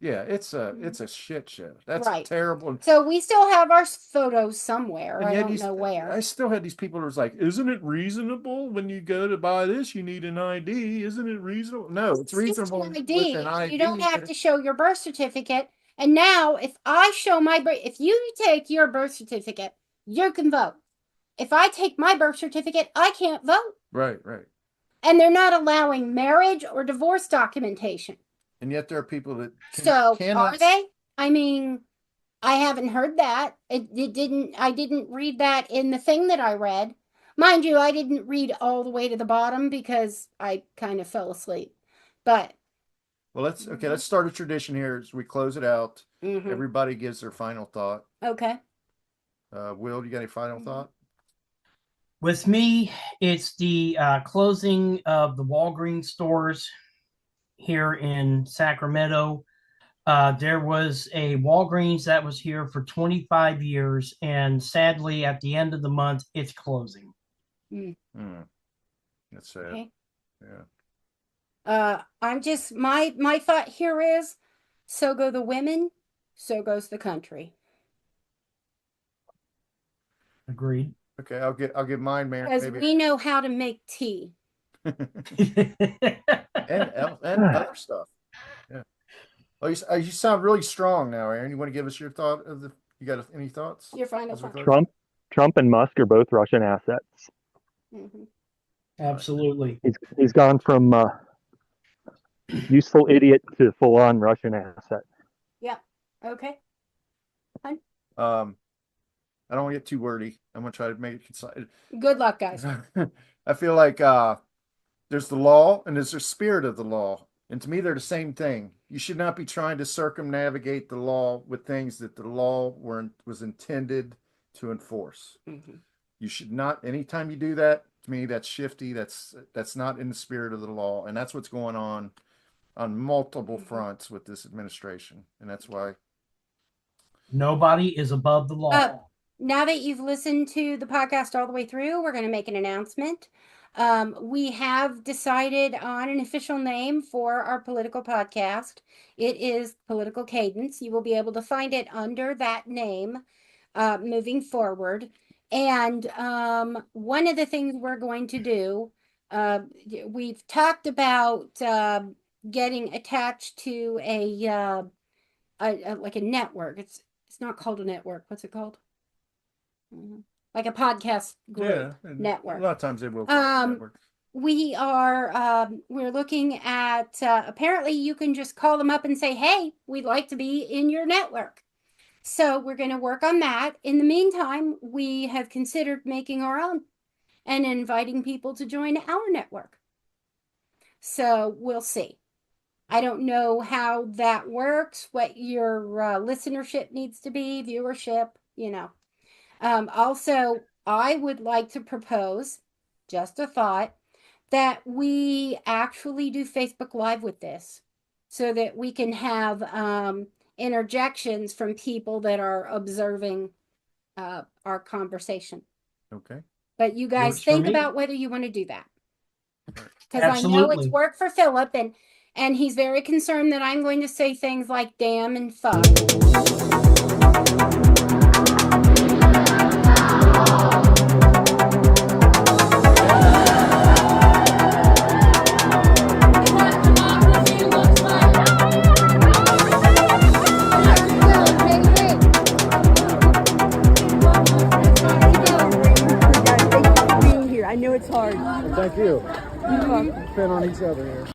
Yeah, it's a shit show. That's right. Terrible. So we still have our photos somewhere. I don't know where. I still had these people who was like, "Isn't it reasonable when you go to buy this, you need an ID? Isn't it reasonable?" No, it's reasonable with an ID. You don't have to show your birth certificate. And now, if you take your birth certificate, you can vote. If I take my birth certificate, I can't vote. Right. And they're not allowing marriage or divorce documentation. And yet there are people that cannot. Are they? I mean, I haven't heard that. I didn't read that in the thing that I read. Mind you, I didn't read all the way to the bottom because I kind of fell asleep. But Well, let's start a tradition here as we close it out. mhm. Everybody gives their final thought. Okay. Will, you got any final thought? With me, it's the closing of the Walgreens stores here in Sacramento. There was a Walgreens that was here for 25 years, and sadly, at the end of the month, it's closing. That's sad. Okay. Yeah. I'm just my thought here is, so go the women, so goes the country. Agreed. Okay, I'll give mine, Mayor. Because we know how to make tea. and other stuff. Yeah. Oh, you sound really strong now, Aaron. You want to give us your thought of the? You got any thoughts? Your final thought. Trump and Musk are both Russian assets. Mm-hmm. Absolutely. He's gone from useful idiot to full on Russian asset. Yeah. Okay. Fine. I don't want to get too wordy. I'm gonna try to make it concise. Good luck, guys. I feel like there's the law and there's the spirit of the law, and to me they're the same thing. You should not be trying to circumnavigate the law with things that the law was intended to enforce. Mm-hmm. You should not. Anytime you do that, to me that's shifty. That's not in the spirit of the law, and that's what's going on multiple fronts with this administration, and that's why nobody is above the law. Now that you've listened to the podcast all the way through, we're going to make an announcement. We have decided on an official name for our political podcast. It is Political Cadence. You will be able to find it under that name moving forward. And one of the things we're going to do, we've talked about getting attached to a like a network. It's not called a network. What's it called? Like a podcast group network. A lot of times they will. We are we're looking at apparently you can just call them up and say, hey, we'd like to be in your network. So we're going to work on that. In the meantime, we have considered making our own and inviting people to join our network. So we'll see. I don't know how that works, what your listenership needs to be, viewership, you know. Also, I would like to propose, just a thought, that we actually do Facebook Live with this so that we can have interjections from people that are observing our conversation. Okay. But you guys think about whether you want to do that. Because I know it's work for Philip, and he's very concerned that I'm going to say things like damn and fuck. I know it's hard. Thank you. Depend on each other here.